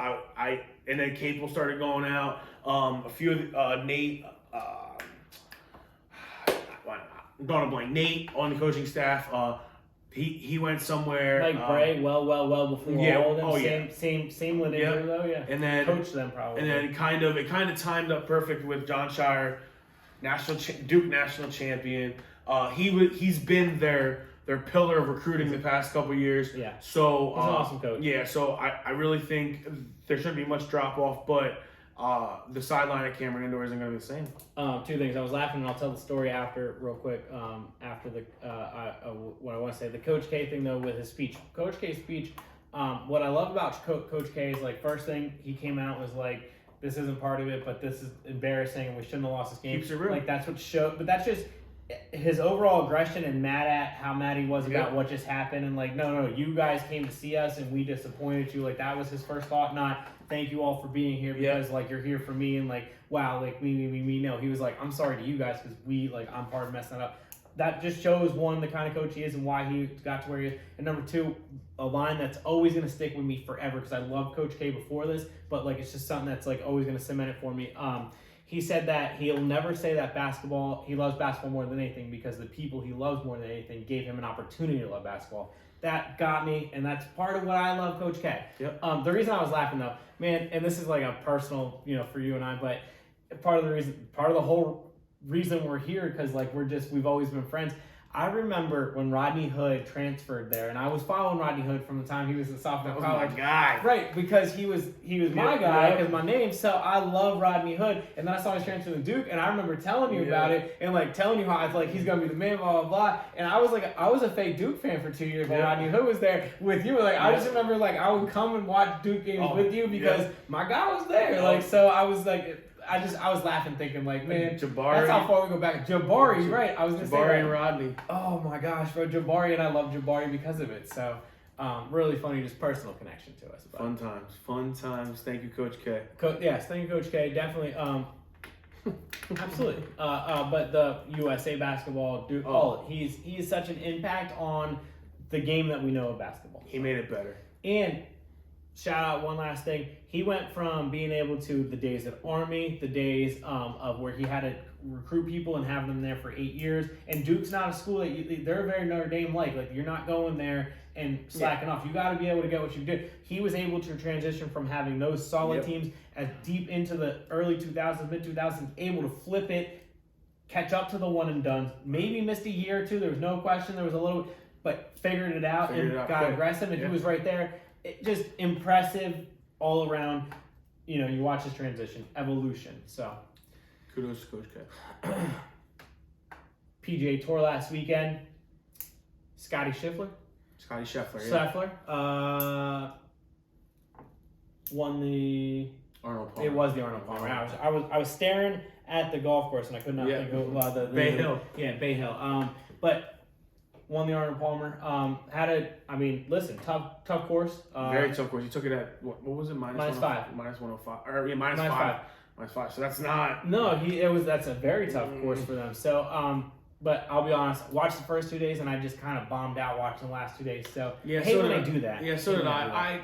and then Capel started going out. A few of Nate, I'm drawing a blank. Nate on the coaching staff. He went somewhere. Like Bray, well before all of them. Same lineage though. Yeah. And then coach them probably. And then it kind of timed up perfect with John Shire, Duke national champion. He's been their pillar of recruiting the past couple years. Yeah. So he's an awesome coach. Yeah. So I really think there shouldn't be much drop off, but the sideline at Cameron Indoor isn't going to be the same. 2 things. I was laughing, and I'll tell the story after, real quick. After the what I want to say, the Coach K thing though, with his speech. Coach K's speech. What I love about Coach K is, like, first thing he came out was like, this isn't part of it, but this is embarrassing, and we shouldn't have lost this game. Keeps it real. Like, that's what showed. But that's just his overall aggression and how mad he was about what just happened, and like, no, you guys came to see us and we disappointed you. Like, that was his first thought, not thank you all for being here because like you're here for me and like, wow, like me. No, he was like, I'm sorry to you guys because I'm part of messing that up. That just shows, one, the kind of coach he is and why he got to where he is, and number 2, a line that's always going to stick with me forever because I love Coach K before this, but like, it's just something that's like always going to cement it for me. He said that he'll never say that he loves basketball more than anything because the people he loves more than anything gave him an opportunity to love basketball. That got me, and that's part of what I love Coach K. Yep. The reason I was laughing though, man, and this is like a personal, for you and I, but part of the whole reason we're here, because like we've always been friends. I remember when Rodney Hood transferred there, and I was following Rodney Hood from the time he was a sophomore college. My guy. Right, because he was my guy, because my name. So I love Rodney Hood, and then I saw his transfer to Duke, and I remember telling you about it, and like telling you how I was like he's gonna be the man, blah blah blah. And I was a fake Duke fan for 2 years while Rodney Hood was there with you. Like I just remember like I would come and watch Duke games with you because my guy was there. Like so I was like. I was laughing, thinking like, man, Jabari, that's how far we go back. Jabari, right? I was gonna say Jabari that. and Rodney. Oh my gosh, bro, Jabari, and I love Jabari because of it. So, really funny, just personal connection to us. But. Fun times. Thank you, Coach K. Yes, thank you, Coach K. Definitely, absolutely. But the USA basketball, dude, he is such an impact on the game that we know of basketball. He made it better. And shout out one last thing. He went from being able to the days at Army, the days of where he had to recruit people and have them there for 8 years. And Duke's not a school that they're very Notre Dame like you're not going there and slacking off. You got to be able to get what you do. He was able to transition from having those solid teams as deep into the early 2000s, mid 2000s, able to flip it, catch up to the one and done. Maybe missed a year or two. There was no question. There was a little, but figured it out and got aggressive. And he was right there. Just impressive all around. You know, you watch his transition, evolution. So, kudos to Coach K. PGA Tour last weekend. Scotty Scheffler. Won the Arnold Palmer. It was the Arnold Palmer. I was staring at the golf course and I could not think of the Bay Hill. Bay Hill. But won the Arnold Palmer. Tough course. Very tough course. You took it at, what was it? Minus 5. Minus 105. Or, minus 5. Minus 5. So that's not... No, that's a very tough course for them. So, but I'll be honest, watched the first 2 days and I just kind of bombed out watching the last 2 days. So, I hate when they do that. Yeah, so did I.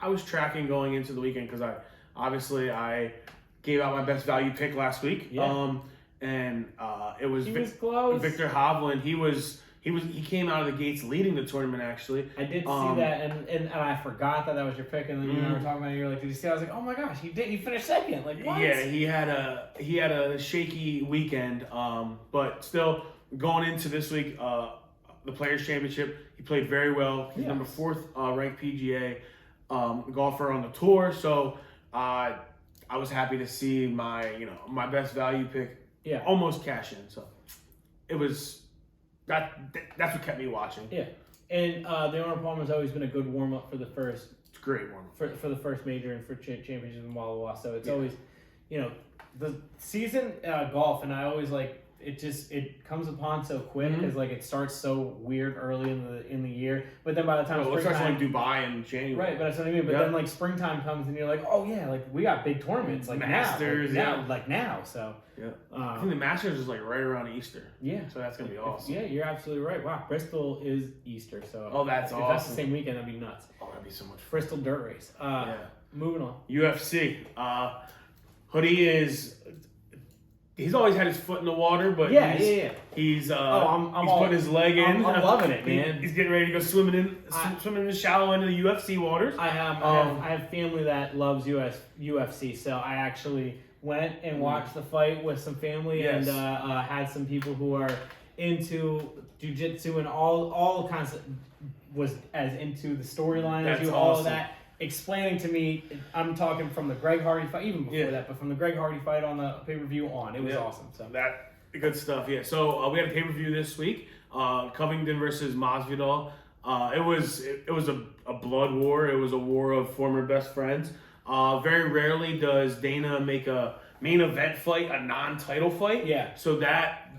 I was tracking going into the weekend because I gave out my best value pick last week. Yeah. It was close. Victor Hovland. He came out of the gates leading the tournament, actually. I did see that, and I forgot that was your pick, and then you were talking about it, you were like, did you see? I was like, oh my gosh, he finished second. Like, what? Yeah, he had a shaky weekend, but still, going into this week, the Players' Championship, he played very well. He's number 4th ranked PGA golfer on the tour, so I was happy to see my best value pick almost cash in, so it was... That's what kept me watching. Yeah, and the Arnold Palmer's always been a good warm up for the first. It's a great warm up for the first major and for championship in Walla Walla. So it's always, the season golf, and I always like it comes upon so quick because it starts so weird early in the year, but then by the time it looks like Dubai in January, right? But that's what I mean. But then springtime comes and you're like, oh yeah, we got big tournaments Masters, now. So I think the Masters is right around Easter. Yeah, so that's gonna be awesome. Yeah, you're absolutely right. Wow, Bristol is Easter. So that's awesome. If that's the same weekend, that'd be nuts. Oh, that'd be so much fun. Bristol dirt race. Moving on. UFC. Hoodie he's always had his foot in the water, but he's putting his leg in. I'm loving it, man. He's getting ready to go swimming in the shallow end of the UFC waters. I have family that loves UFC, so I actually went and watched the fight with some family and had some people who are into jiu-jitsu and all kinds of was as into the storyline as you, all of that. Explaining to me, I'm talking from the Greg Hardy fight, even before that, but from the Greg Hardy fight on the pay-per-view on. It was awesome. So that good stuff, yeah. So we had a pay-per-view this week, Covington versus Mozvidal. It was a blood war. It was a war of former best friends. Very rarely does Dana make a main event fight a non-title fight. Yeah. So that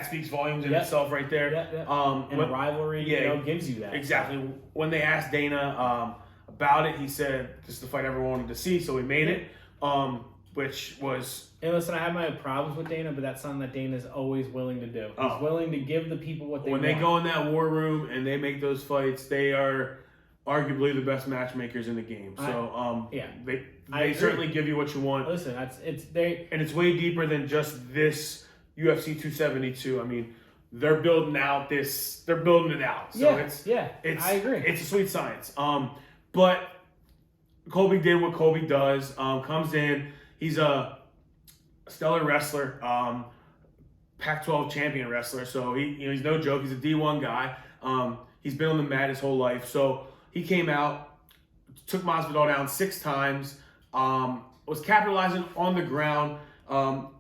speaks volumes in itself right there. And a rivalry, gives you that. Exactly. When they asked Dana about it, he said this is the fight everyone wanted to see, so we made it. Which was... And listen, I have my problems with Dana, but that's something that Dana's always willing to do. He's willing to give the people what they want. When they go in that war room and they make those fights, they are arguably the best matchmakers in the game. So they certainly give you what you want. Listen, and it's way deeper than just this UFC 272. I mean, they're building it out. So I agree. It's a sweet science. But Colby did what Colby does. Comes in. He's a stellar wrestler. Pac-12 champion wrestler, so he's no joke. He's a D1 guy. He's been on the mat his whole life. So he came out, took Mozvidal down 6 times, was capitalizing on the ground.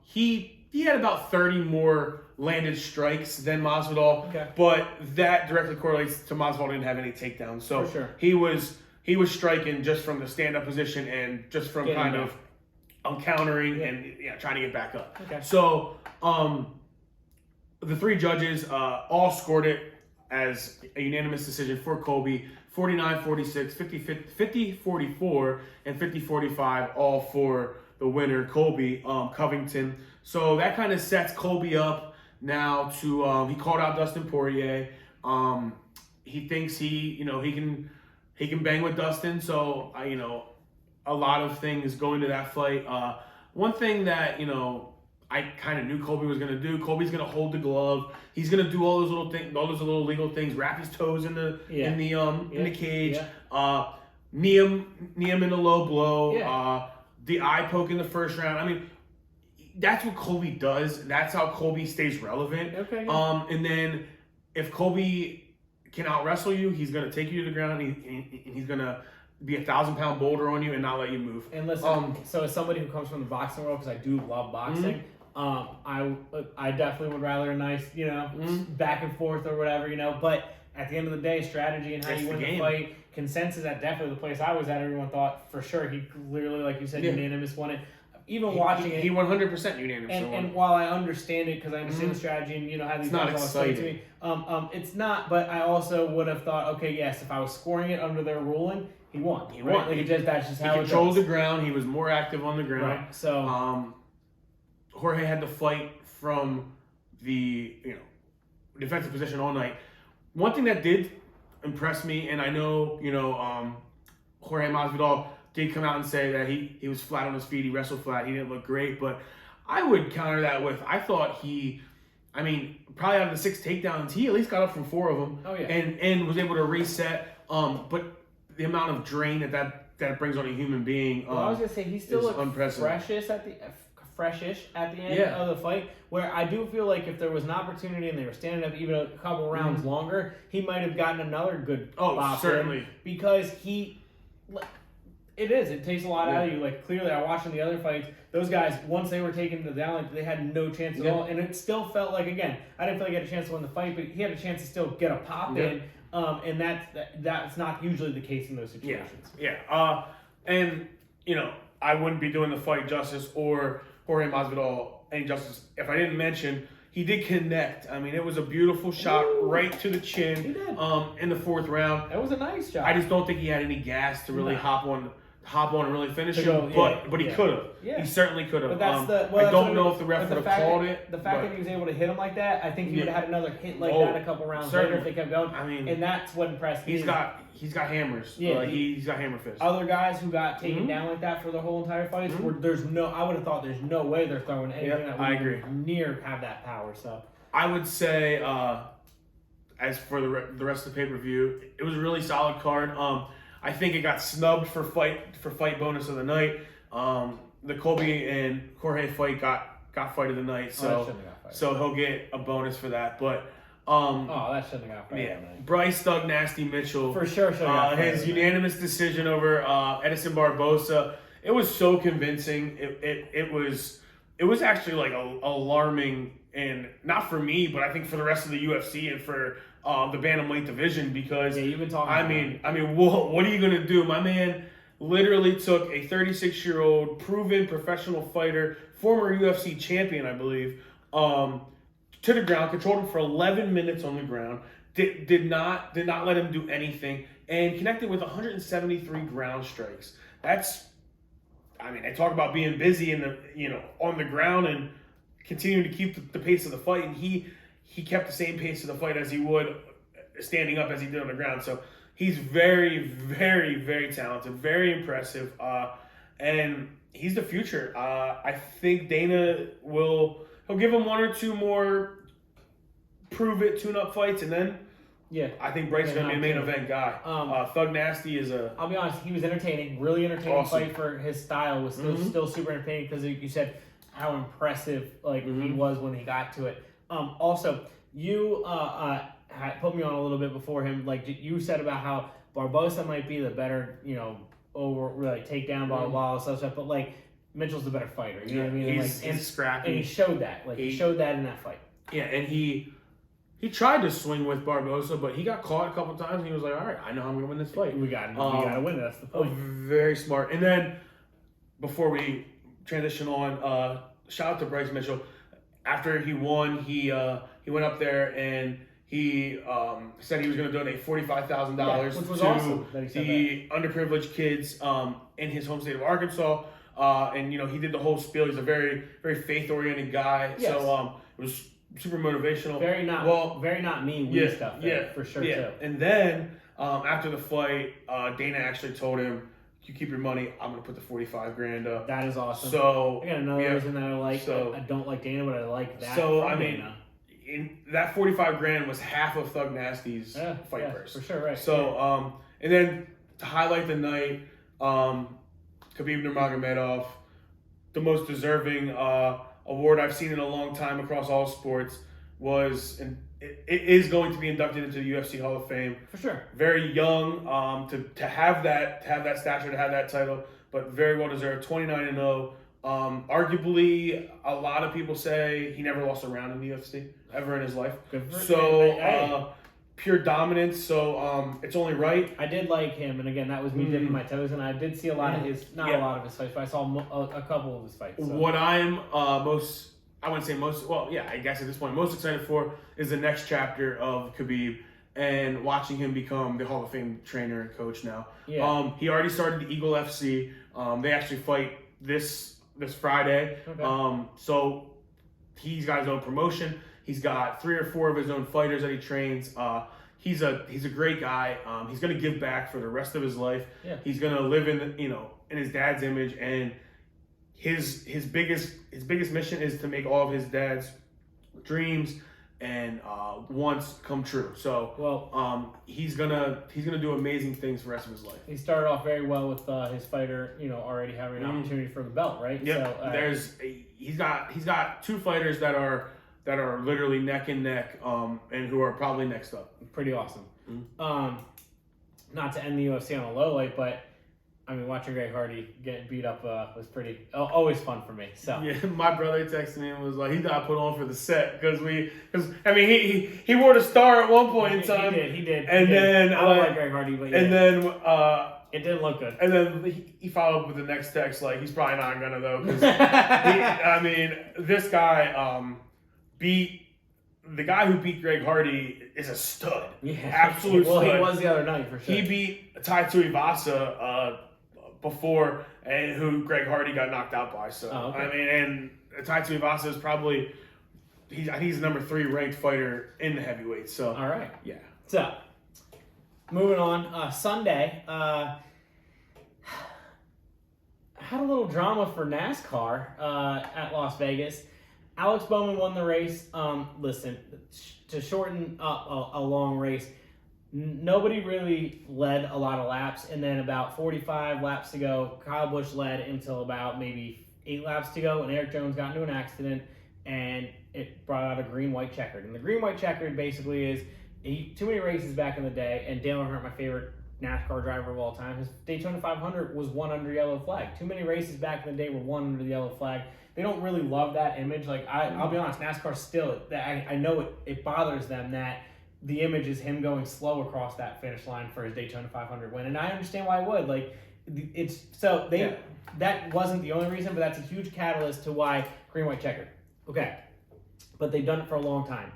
He had about 30 more landed strikes than Mozvidal, but that directly correlates to Mozvidal didn't have any takedowns. So he was striking just from the stand-up position and just from kind of countering and trying to get back up. So the 3 judges all scored it as a unanimous decision for Colby, 49-46, 50-44, and 50-45, all for the winner, Colby Covington. So that kind of sets Colby up now to he called out Dustin Poirier. He thinks he can bang with Dustin. So a lot of things go into that fight. One thing that I kind of knew Colby was going to do. Colby's going to hold the glove. He's going to do all those little things, all those little legal things. Wrap his toes in the cage. Knee him in the low blow. The eye poke in the first round. I mean, that's what Colby does. That's how Colby stays relevant. And then if Colby can out wrestle you, he's going to take you to the ground. And he's going to be 1,000-pound boulder on you and not let you move. And listen, so as somebody who comes from the boxing world, because I do love boxing, I definitely would rather a nice, back and forth or whatever, But at the end of the day, strategy and how you win the fight, consensus at definitely the place I was at, everyone thought for sure he clearly, like you said, unanimous won it. Even watching it, he 100% unanimous. And while I understand it, because I understand the strategy and how these guys all explain to me, it's not. But I also would have thought, okay, yes, if I was scoring it under their ruling, he won. He won. Like that's just how he controlled the ground. He was more active on the ground. Right. So Jorge had to fight from the defensive position all night. One thing that did impress me, and I know Jorge Mozvidal did come out and say that he was flat on his feet. He wrestled flat. He didn't look great, but I would counter that with I thought probably out of the 6 takedowns, he at least got up from 4 of them. And was able to reset. But the amount of drain that brings on a human being. I was gonna say he still looked freshish at the end of the fight. Where I do feel like if there was an opportunity and they were standing up even a couple rounds longer, he might have gotten another good bop certainly because it takes a lot out of you. Like clearly, I watched in the other fights, those guys once they were taken to the down, they had no chance at all, and it still felt like I didn't feel like he had a chance to win the fight, but he had a chance to still get a pop in. And that's not usually the case in those situations. And I wouldn't be doing the fight justice or Jorge Mozvidal any justice if I didn't mention he did connect. I mean, it was a beautiful shot right to the chin. He did. In the 4th round. That was a nice shot. I just don't think he had any gas to really hop on and really finish him, but he could have. He certainly could have. I don't know if the ref would have called it. The fact that he was able to hit him like that, I think he would have had another hit like that a couple rounds later if they kept going. I mean, and that's what impressed me. He's got hammers. He's got hammer fists. Other guys who got taken down like that for the whole entire fight, I would have thought the's no way they're throwing anything that would near have that power. So I would say, as for the rest of the pay-per-view, it was a really solid card. I think it got snubbed for fight bonus of the night. The Colby and Jorge fight got fight of the night, so he'll get a bonus for that. But that shouldn't have got fight of the night. Bryce Thug Nasty Mitchell for sure should have got his unanimous decision over Edison Barbosa. It was so convincing. It was actually like alarming, and not for me, but I think for the rest of the UFC and for the bantamweight division, because you've been talking. I mean, what are you gonna do? My man literally took a 36-year-old proven professional fighter, former UFC champion, I believe, to the ground, controlled him for 11 minutes on the ground, did not let him do anything, and connected with 173 ground strikes. They talk about being busy on the ground and continuing to keep the pace of the fight, and he kept the same pace of the fight as he would standing up as he did on the ground. So he's very, very, very talented, very impressive, and he's the future. I think Dana he'll give him 1 or 2 more prove-it, tune-up fights, and then I think Bryce is going to be a main event guy. Thug Nasty is I'll be honest, he was entertaining, really entertaining fight for his style. Was still super entertaining because you said how impressive he was when he got to it. Also, you had put me on a little bit before him. Like you said about how Barbosa might be the better, takedown, blah, blah, blah, all this stuff. But like Mitchell's the better fighter. You know what I mean? He's scrappy. And he showed that. Like he showed that in that fight. Yeah, and he tried to swing with Barbosa, but he got caught a couple times, and he was like, all right, I know how I'm going to win this fight. We got to win. That's the point. Very smart. And then, before we transition on, shout out to Bryce Mitchell. After he won, he went up there and he said he was going to donate $45,000 which was to awesome that he said the underprivileged kids in his home state of Arkansas. And he did the whole spiel. He's a very, very faith-oriented guy. Yes. So it was super motivational. Very not mean stuff there, for sure too. And then after the fight, Dana actually told him, "You keep your money. I'm gonna put the $45,000 up." That is awesome. So I got another reason that I like. I don't like Dana, but I like that. So from I mean, Dana. in that $45,000 was half of Thug Nasty's fight purse. For sure, right? So and then to highlight the night, Khabib Nurmagomedov, the most deserving award I've seen in a long time across all sports, it is going to be inducted into the UFC Hall of Fame. For sure. Very young to have that stature, to have that title, but very well deserved. 29-0. Arguably, a lot of people say he never lost a round in the UFC ever in his life. So pure dominance. So it's only right. I did like him, and again, that was me dipping my toes, and I did see a lot of his, a lot of his fights, but I saw a couple of his fights. So. What I'm I wouldn't say most, well, yeah, I guess at this point, most excited for is the next chapter of Khabib and watching him become the Hall of Fame trainer and coach now. Yeah. He already started the Eagle FC. They actually fight this Friday. Okay. So he's got his own promotion. He's got 3 or 4 of his own fighters that he trains. He's a great guy. He's going to give back for the rest of his life. Yeah. He's going to live in his dad's image, and his biggest mission is to make all of his dad's dreams and wants come true. So he's gonna do amazing things for the rest of his life. He started off very well with his fighter, already having an opportunity for the belt, right? Yeah. So, he's got 2 fighters that are literally neck and neck, and who are probably next up. Pretty awesome. Not to end the UFC on a low light, but I mean, watching Greg Hardy get beat up was always fun for me. So yeah, my brother texted me and was like, he got put on for the set because I mean he wore the star at one point in time. He did. And then I don't like Greg Hardy, but yeah. And then it didn't look good. And then he followed up with the next text like, he's probably not gonna though, because I mean this guy beat. The guy who beat Greg Hardy is a stud. Yeah, absolute stud. Well, he was the other night for sure. He beat Tai Tuivasa before, and who Greg Hardy got knocked out by. So okay. I mean, and Tai Tuivasa is probably I think he's the number 3 ranked fighter in the heavyweight. So all right, yeah. So moving on, Sunday had a little drama for NASCAR at Las Vegas. Alex Bowman won the race. Listen, to shorten up a long race, nobody really led a lot of laps, and then about 45 laps to go, Kyle Busch led until about maybe 8 laps to go, and Eric Jones got into an accident, and it brought out a green-white checkered. And the green-white checkered basically is too many races back in the day, and Dale Earnhardt, my favorite NASCAR driver of all time, his Daytona 500 was won under yellow flag. Too many races back in the day were won under the yellow flag. They don't really love that image. Like I'll be honest, NASCAR still, I know it bothers them that the image is him going slow across that finish line for his Daytona 500 win, and I understand why it would. Like that wasn't the only reason, but that's a huge catalyst to why green white checkered. Okay, but they've done it for a long time.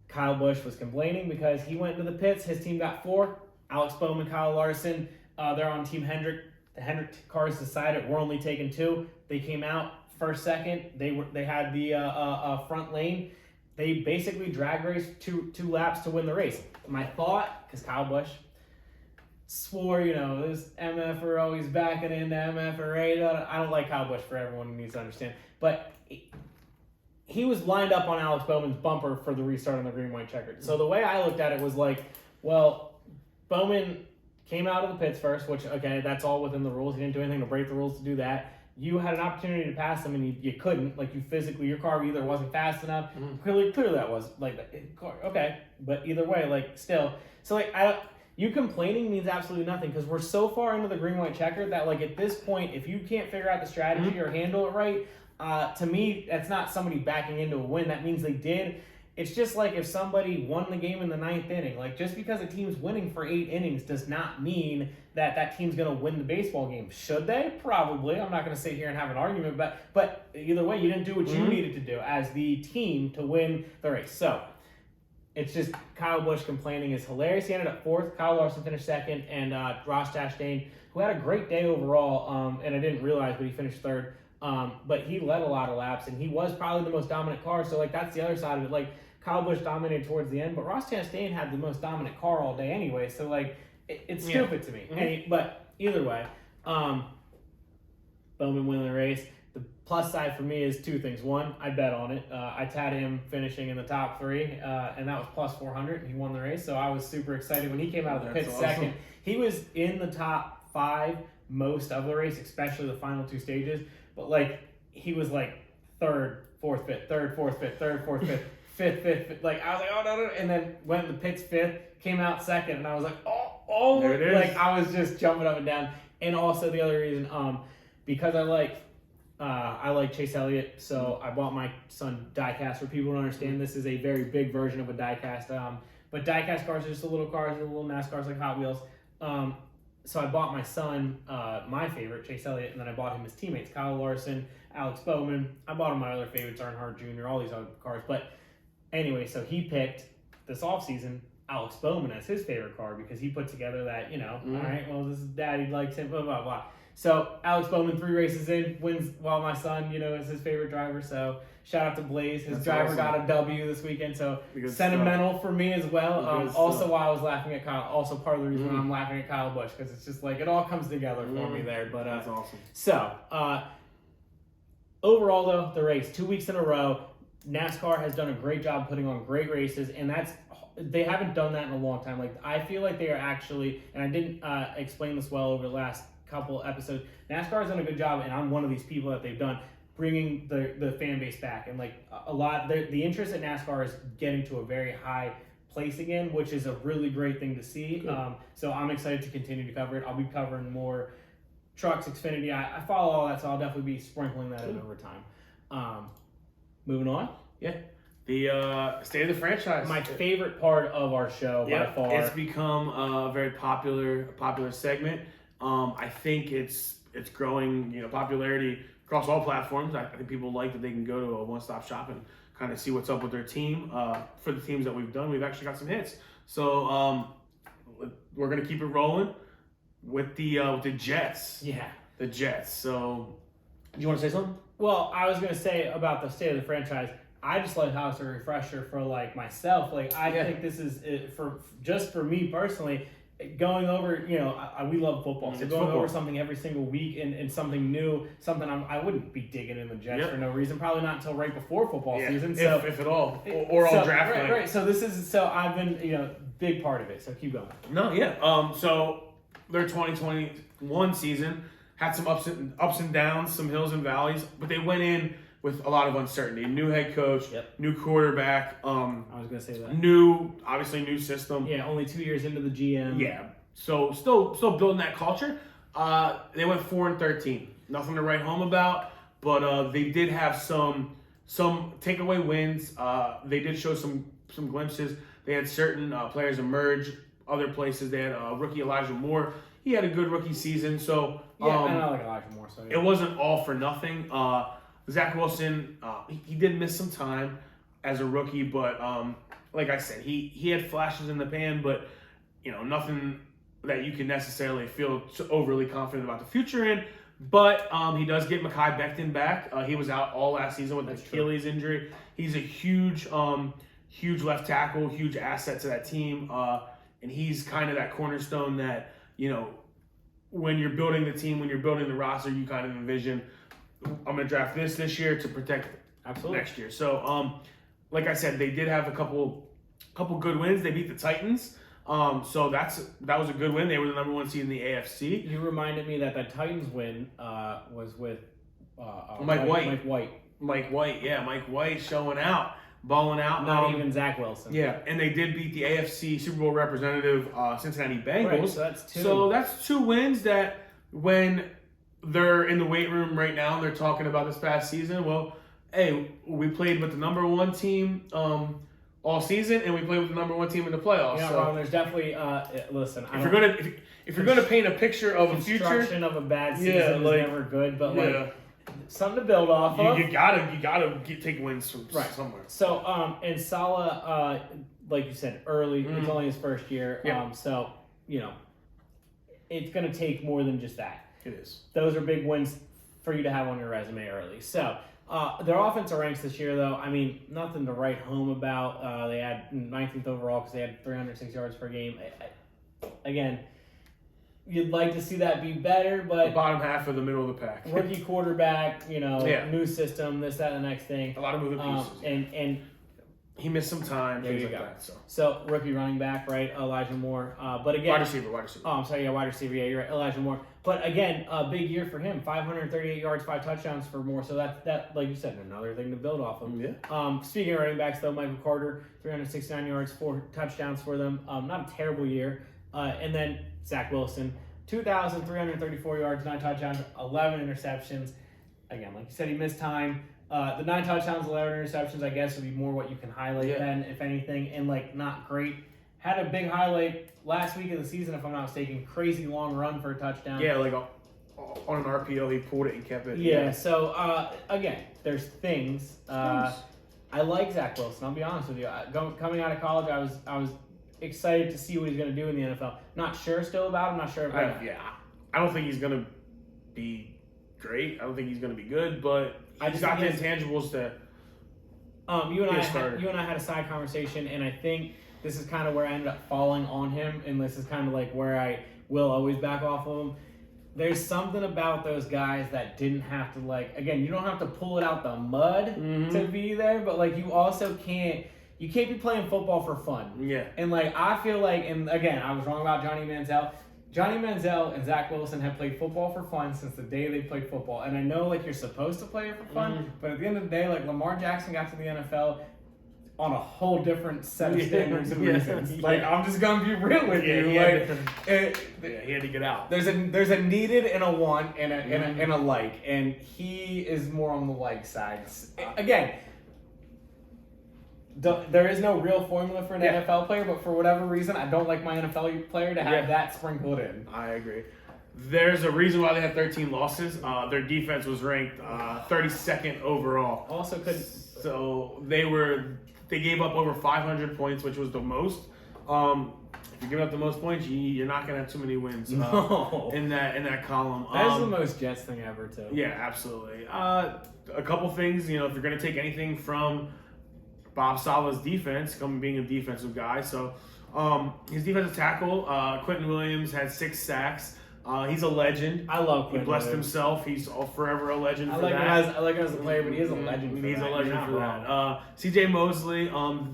Kyle Busch was complaining because he went into the pits. His team got 4. Alex Bowman, Kyle Larson, they're on Team Hendrick. The Hendrick cars decided we're only taking 2. They came out first, second. They had the front lane. They basically drag raced two laps to win the race. My thought, because Kyle Busch swore, this MF always backing into MF or I don't like Kyle Busch, for everyone who needs to understand. But he was lined up on Alex Bowman's bumper for the restart on the green white checkered. So the way I looked at it was like, well, Bowman came out of the pits first, which, okay, that's all within the rules. He didn't do anything to break the rules to do that. you had an opportunity to pass them and you couldn't. Like, you physically, your car either wasn't fast enough. Clearly that was okay. But either way, like, still. So, like, you complaining means absolutely nothing, because we're so far into the green white checker that, like, at this point, if you can't figure out the strategy or handle it right, to me, that's not somebody backing into a win. That means they did. It's just like if somebody won the game in the 9th inning. Like, just because a team's winning for 8 innings does not mean that team's going to win the baseball game. Should they? Probably. I'm not going to sit here and have an argument, but either way, you didn't do what you needed to do as the team to win the race. So, it's just Kyle Busch complaining is hilarious. He ended up 4th. Kyle Larson finished 2nd, and Ross Chastain, who had a great day overall, and I didn't realize, but he finished 3rd. But he led a lot of laps, and he was probably the most dominant car. So, like, that's the other side of it. Like, Kyle Busch dominated towards the end, but Ross Chastain had the most dominant car all day anyway. So, like, it's stupid to me. But either way, Bowman winning the race. The plus side for me is 2 things. One, I bet on it. I tagged him finishing in the top 3, and that was plus 400, and he won the race. So I was super excited when he came out of the pit second. He was in the top 5 most of the race, especially the final 2 stages. But, like, he was, like, 3rd, 4th, 5th, 3rd, 4th, 5th, 3rd, 4th, 5th, 5th, 5th. Like, I was like, oh, no. And then went in the pits 5th, came out 2nd, and I was like, oh. There it is. Like, I was just jumping up and down. And also the other reason, because I like Chase Elliott, so I bought my son diecast. For people who don't understand, this is a very big version of a diecast. But diecast cars are just the little cars, the little NASCARs like Hot Wheels. So I bought my son, my favorite, Chase Elliott, and then I bought him his teammates, Kyle Larson, Alex Bowman. I bought him my other favorites, Earnhardt Jr., all these other cars. But anyway, so he picked this offseason Alex Bowman as his favorite car because he put together that, all right, well, this is daddy likes him, blah, blah, blah. So Alex Bowman, 3 races in, wins while my son, is his favorite driver. So shout out to Blaze. His driver got a W this weekend. So sentimental for me as well. Also, while I was laughing at Kyle, also part of the reason why I'm laughing at Kyle Busch, because it's just like it all comes together for me there. But that's awesome. So overall, though, the race 2 weeks in a row, NASCAR has done a great job putting on great races, and they haven't done that in a long time. Like, I feel like they are actually, and I didn't explain this well over the last couple episodes, NASCAR has done a good job, and I'm one of these people that they've done, bringing the fan base back. And, like, a lot, the interest in NASCAR is getting to a very high place again, which is a really great thing to see. So I'm excited to continue to cover it. I'll be covering more trucks, Xfinity. I follow all that, so I'll definitely be sprinkling that in over time. Moving on. Yeah. The State of the Franchise. My favorite part of our show by far. It's become a very popular segment. I think it's growing, popularity across all platforms. I think people like that they can go to a one-stop shop and kind of see what's up with their team. For the teams that we've done, we've actually got some hits. So we're gonna keep it rolling with the Jets. Yeah, the Jets. So, do you want to say something? Well, I was gonna say about the State of the Franchise. I just like how it's a refresher for, like, myself. Like, I think this is for me personally. Going over, we love football. So going over something every single week and something new, something I wouldn't be digging in the Jets for no reason. Probably not until right before football season. So if at all, or on draft night. Right. So I've been, big part of it. So keep going. No, yeah. So their 2021 season had some ups and downs, some hills and valleys, but they went in with a lot of uncertainty. New head coach, new quarterback. I was gonna say that. Obviously new system. Yeah, only 2 years into the GM. Yeah, so still building that culture. They went 4-13. Nothing to write home about, but they did have some takeaway wins. They did show some glimpses. They had certain players emerge. Other places they had rookie Elijah Moore. He had a good rookie season. So and I like Elijah Moore. So it wasn't all for nothing. Zach Wilson, he did miss some time as a rookie, but like I said, he had flashes in the pan, but nothing that you can necessarily feel overly confident about the future in. But he does get Mekhi Becton back. He was out all last season with an Achilles injury. He's a huge left tackle, huge asset to that team, and he's kind of that cornerstone that when you're building the team, when you're building the roster, you kind of envision, I'm going to draft this year to protect next year. So, like I said, they did have a couple good wins. They beat the Titans. So that was a good win. They were the number 1 seed in the AFC. You reminded me that Titans win was with Mike White. Mike White showing out, balling out. Not even Zach Wilson. Yeah, and they did beat the AFC Super Bowl representative Cincinnati Bengals. Right, so that's 2. So that's 2 wins that when they're in the weight room right now and they're talking about this past season, well, hey, we played with the number 1 team all season, and we played with the number 1 team in the playoffs. Yeah, so wrong. There's definitely listen. If you're gonna paint a picture of a future, construction of a bad season is never good, but something to build off of. You gotta take wins from somewhere. So and Salah, like you said, early. It's only his first year. Yeah. So it's gonna take more than just that. It is. Those are big wins for you to have on your resume early. So. Their offensive ranks this year, though, I mean, nothing to write home about. They had 19th overall because they had 306 yards per game. Again, you'd like to see that be better, but... The bottom half of the middle of the pack. Rookie quarterback, new system, this, that, and the next thing. A lot of moving pieces. And he missed some time, there things you like go. that. So, rookie running back, right? Elijah Moore. But again... Wide receiver. Oh, I'm sorry, wide receiver. Yeah, you're right. Elijah Moore. But again, a big year for him. 538 yards, 5 touchdowns for Moore. So that, like you said, another thing to build off of. Yeah. Speaking of running backs, though, Michael Carter, 369 yards, 4 touchdowns for them. Not a terrible year. And then Zach Wilson, 2,334 yards, 9 touchdowns, 11 interceptions. Again, like you said, he missed time. The 9 touchdowns, 11 interceptions, I guess, would be more what you can highlight then, if anything. And, not great. Had a big highlight last week of the season, if I'm not mistaken. Crazy long run for a touchdown. Yeah, on an RPO, he pulled it and kept it. Yeah, so, again, there's things. I like Zach Wilson, I'll be honest with you. Coming out of college, I was excited to see what he's going to do in the NFL. Not sure still about him, not sure about I don't think he's going to be great. I don't think he's going to be good, but he's got the intangibles to you and I had a side conversation, and I think this is kind of where I ended up falling on him, and this is kind of where I will always back off of him. There's something about those guys that didn't have to, again, you don't have to pull it out the mud to be there, but, you also can't be playing football for fun. Yeah. And, I feel and again, I was wrong about Johnny Manziel. Johnny Manziel and Zach Wilson have played football for fun since the day they played football. And I know, you're supposed to play it for fun, but at the end of the day, Lamar Jackson got to the NFL on a whole different set of standards and reasons. I'm just gonna be real with you. He had to get out. There's a needed and a want and a like, and he is more on the like side. Again, there is no real formula for an NFL player, but for whatever reason, I don't like my NFL player to have that sprinkled in. I agree. There's a reason why they had 13 losses. Their defense was ranked 32nd overall. Also couldn't. So they gave up over 500 points, which was the most. If you give up the most points, you're not gonna have too many wins. In that column. That's the most Jets thing ever, too. Yeah, absolutely. A couple things, if you're gonna take anything from Bob Saleh's defense, being a defensive guy, so his defensive tackle, Quentin Williams, had 6 sacks. He's a legend. I love Quentin. He blessed himself. He's forever a legend for that. I like him as a player, but he is a legend for that. He's a legend for that. CJ Mosley,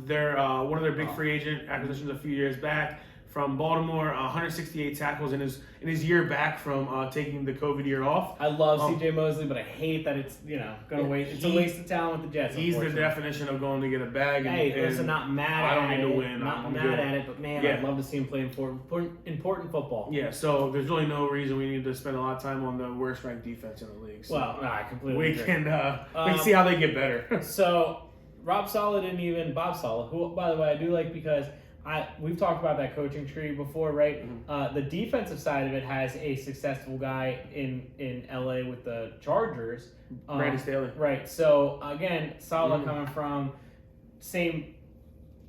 they're one of their big free agent acquisitions a few years back from Baltimore. 168 tackles in his year back from taking the COVID year off. I love CJ Mosley, but I hate that it's gonna waste. It's a waste of talent with the Jets. He's the definition of going to get a bag. Listen, not mad at it. I don't need to win. Not mad at it, but man, I'd love to see him play important football. Yeah, so there's really no reason we need to spend a lot of time on the worst ranked defense in the league. So I completely agree. We can see how they get better. So Bob Saleh, who, by the way, I do like because we've talked about that coaching tree before, right? Mm-hmm. The defensive side of it has a successful guy in LA with the Chargers. Brandon Staley. Right. So, again, Saleh coming from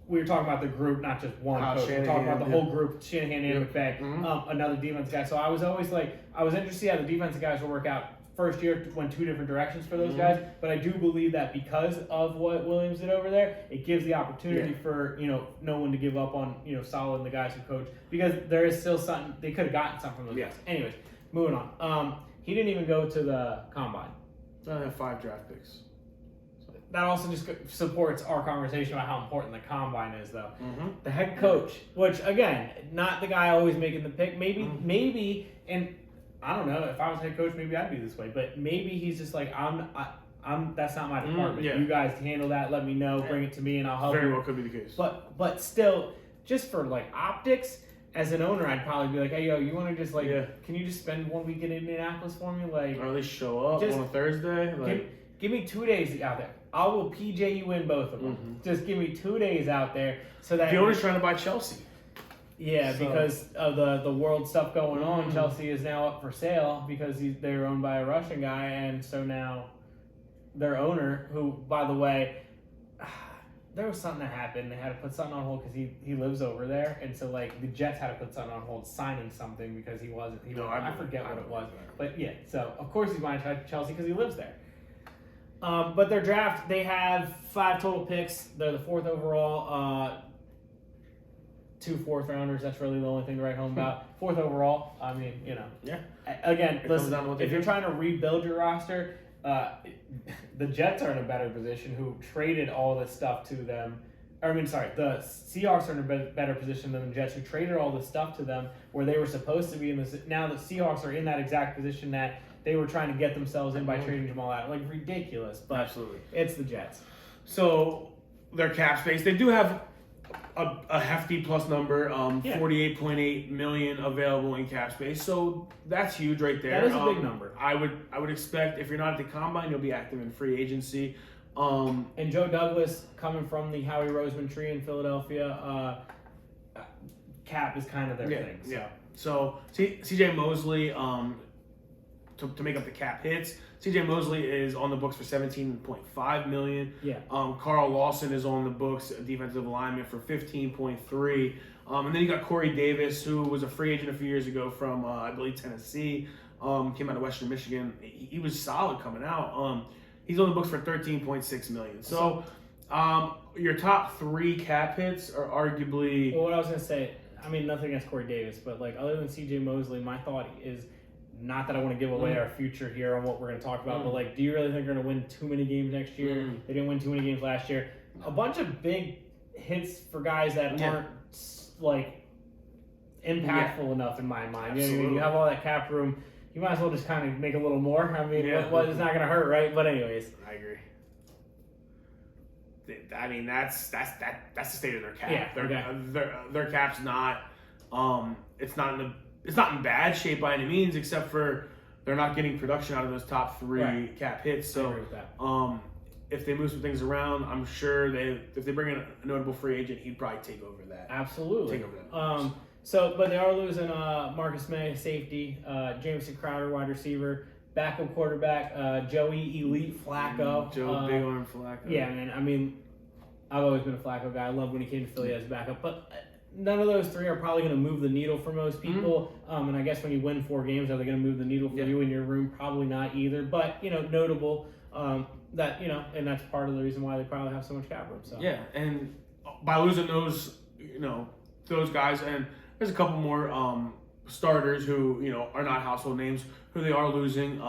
we were talking about the group, not just one coach. We're talking about the whole group, Shanahan and McVay, another defense guy. So I was always I was interested to see how the defensive guys will work out. First year went 2 different directions for those guys, but I do believe that because of what Williams did over there, it gives the opportunity for no one to give up on Saleh and the guys who coach, because there is still something they could have gotten something from those guys. Anyways, moving on. He didn't even go to the combine. I have 5 draft picks. That also just supports our conversation about how important the combine is, though. The head coach, which again, not the guy always making the pick. Maybe, and I don't know. If I was head coach, maybe I'd be this way. But maybe he's just like, I'm. That's not my department. Yeah. You guys handle that. Let me know. Bring it to me, and I'll help. Very you. well could be the case. But still, just for like optics, as an owner, I'd probably be like, hey, yo, you want to just like, can you just spend 1 week in Indianapolis for me, like, or at least show up on a Thursday, like. Give me 2 days out there. I will PJ you in both of them. Mm-hmm. Just give me 2 days out there so that the owner's trying to buy Chelsea. Yeah, so, because of the world stuff going on, Chelsea is now up for sale because they're owned by a Russian guy, and so now their owner, who, by the way, there was something that happened. They had to put something on hold because he lives over there, and so like the Jets had to put something on hold, signing something because he wasn't. I forget what it was, but yeah. So of course he's buying Chelsea because he lives there. But their draft, they have 5 total picks. They're the 4th overall. 2 4th rounders. That's really the only thing to write home about. 4th overall. I mean, you know. Yeah. Again, listen. If you're trying to rebuild your roster, the Jets are in a better position, who traded all this stuff to them. The Seahawks are in a better position than the Jets, who traded all this stuff to them where they were supposed to be in this. Now the Seahawks are in that exact position that they were trying to get themselves in by trading Jamal Adams. Like, ridiculous, but absolutely, it's the Jets. So their cap space, they do have a hefty plus number, $48.8 million available in cap space. So that's huge right there. That is a big number. I would expect if you're not at the combine, you'll be active in free agency. And Joe Douglas, coming from the Howie Roseman tree in Philadelphia, cap is kind of their thing. So. Yeah. So CJ Mosley, to make up the cap hits, CJ Mosley is on the books for $17.5 million. Yeah. Carl Lawson is on the books, a defensive lineman, for $15.3. And then you got Corey Davis, who was a free agent a few years ago from, I believe, Tennessee. Came out of Western Michigan. He was solid coming out. He's on the books for $13.6 million. So your top 3 cap hits are arguably. Well, what I was gonna say, I mean, nothing against Corey Davis, but like other than CJ Mosley, my thought is. Not that I want to give away our future here on what we're going to talk about, but like, do you really think they're going to win too many games next year? They didn't win too many games last year. A bunch of big hits for guys that aren't like impactful enough in my mind. You know what I mean? You have all that cap room. You might as well just kind of make a little more. I mean, what is not going to hurt, right? But anyways, I agree. I mean, that's the state of their cap. Yeah, their cap's not. It's not in bad shape by any means, except for they're not getting production out of those top 3 cap hits. So, I agree with that. If they move some things around, I'm sure if they bring in a notable free agent, he'd probably take over that. Absolutely. Take over that. But they are losing Marcus May, safety, Jamison Crowder, wide receiver, backup quarterback, Joey Elite Flacco. Big arm Flacco. Yeah, man. I mean, I've always been a Flacco guy. I love when he came to Philly as backup, but. None of those 3 are probably going to move the needle for most people. And I guess when you win 4 games, are they going to move the needle for you in your room? Probably not either. But, notable that, and that's part of the reason why they probably have so much cap room. So. Yeah, and by losing those, those guys, and there's a couple more starters who, are not household names, who they are losing.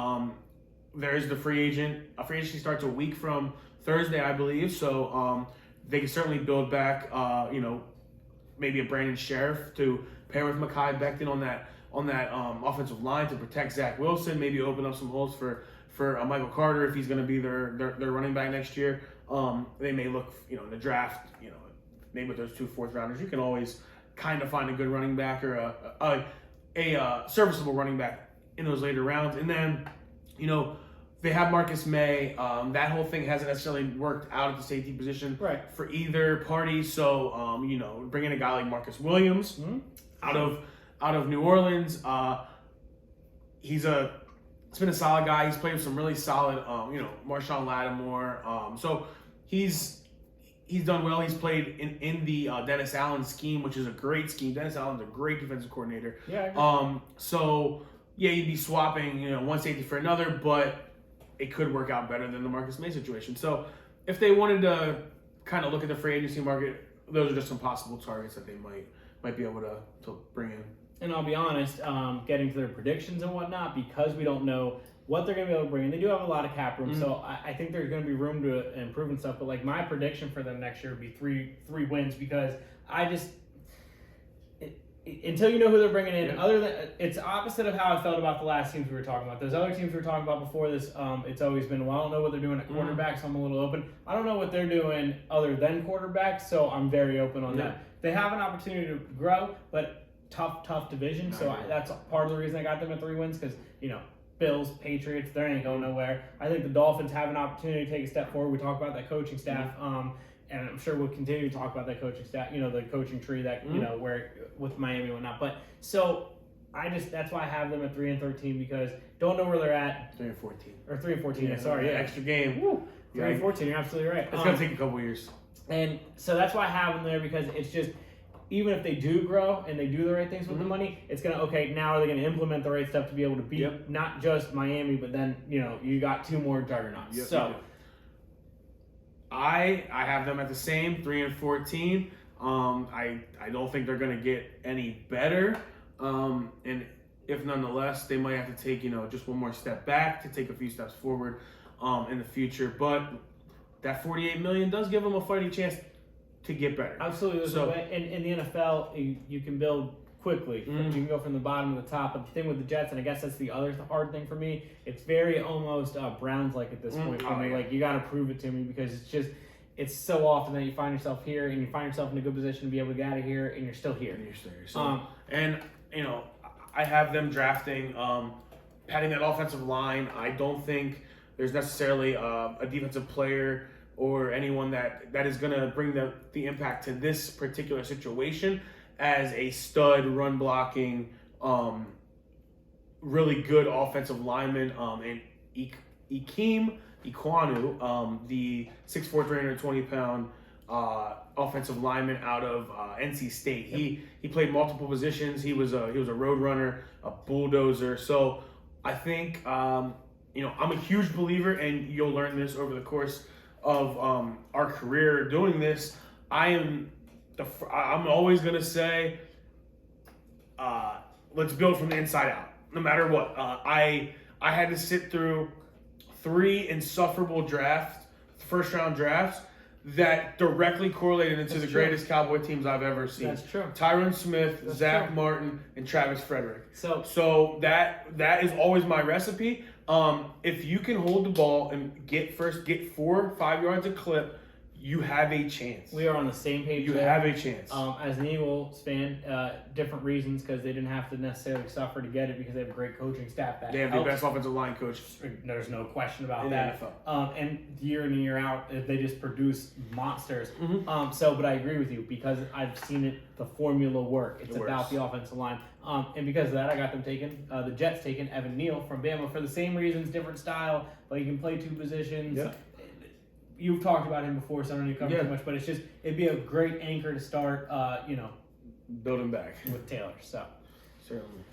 There is the free agent. A free agency starts a week from Thursday, I believe. So they can certainly build back, maybe a Brandon Sheriff to pair with Mekhi Becton on that offensive line to protect Zach Wilson. Maybe open up some holes for Michael Carter if he's going to be their running back next year. They may look, in the draft, maybe with those 2 4th rounders, you can always kind of find a good running back or a serviceable running back in those later rounds. And then, they have Marcus May. That whole thing hasn't necessarily worked out at the safety position for either party. So, bringing a guy like Marcus Williams out of New Orleans, it's been a solid guy. He's played with some really solid, Marshawn Lattimore. So he's done well. He's played in the Dennis Allen scheme, which is a great scheme. Dennis Allen's a great defensive coordinator. Yeah. You'd be swapping, one safety for another, but it could work out better than the Marcus May situation. So if they wanted to kind of look at the free agency market, those are just some possible targets that they might be able to bring in. And I'll be honest, getting to their predictions and whatnot, because we don't know what they're going to be able to bring in. They do have a lot of cap room, so I think there's going to be room to improve and stuff. But like my prediction for them next year would be three wins, because I just until you know who they're bringing in, Yeah. other than it's opposite of how I felt about the last teams we were talking about. Those other teams we were talking about before this, it's always been, well, I don't know what they're doing at quarterback, so I'm a little open. I don't know what they're doing other than quarterback, so I'm very open on that. They have an opportunity to grow, but tough division. So that's part of the reason I got them at 3 wins because, Bills, Patriots, they ain't going nowhere. I think the Dolphins have an opportunity to take a step forward. We talk about that coaching staff, and I'm sure we'll continue to talk about that coaching staff, the coaching tree that, where with Miami and whatnot. But so that's why I have them at 3-13 because don't know where they're at. 3-14. Or 3-14, sorry. Yeah. Extra game. Woo. 3-14, you're absolutely right. It's going to take a couple years. And so that's why I have them there because it's just, even if they do grow and they do the right things with the money, it's going to, now are they going to implement the right stuff to be able to beat not just Miami, but then, you got 2 more juggernauts. So I have them at the same 3-14. I don't think they're going to get any better. And if nonetheless, they might have to take, just one more step back to take a few steps forward in the future. But that $48 million does give them a fighting chance to get better. Absolutely. So in the NFL, you can build quickly. You can go from the bottom to the top. But the thing with the Jets, and I guess that's the other hard thing for me, it's very almost Browns-like at this point for me. Like, you got to prove it to me because it's so often that you find yourself here and you find yourself in a good position to be able to get out of here and you're still here. I have them drafting, padding that offensive line. I don't think there's necessarily a defensive player or anyone that is going to bring the impact to this particular situation as a stud run blocking, really good offensive lineman, and Ikem Ekwonu, the 6'4", 320-pound offensive lineman out of NC State. He played multiple positions. He was a road runner, a bulldozer. So I think I'm a huge believer, and you'll learn this over the course of our career doing this. I'm always gonna say, let's build from the inside out, no matter what. I had to sit through 3 insufferable first round drafts that directly correlated into the greatest Cowboy teams I've ever seen. That's true. Tyron Smith, Zach Martin, and Travis Frederick. So that is always my recipe. If you can hold the ball and get 4 or 5 yards a clip, you have a chance. We are on the same page. You have a chance. As an Eagles fan, different reasons because they didn't have to necessarily suffer to get it because they have a great coaching staff. They have the best offensive line coach. There's no question about in that. The NFL. And year in and year out, they just produce monsters. But I agree with you because I've seen it. The formula work. It's about the offensive line. And because of that, I got them the Jets taking Evan Neal from Bama for the same reasons, different style, but he can play 2 positions. Yep. You've talked about him before, so I don't need to cover too much, but it'd be a great anchor to start, building back with Taylor. So certainly.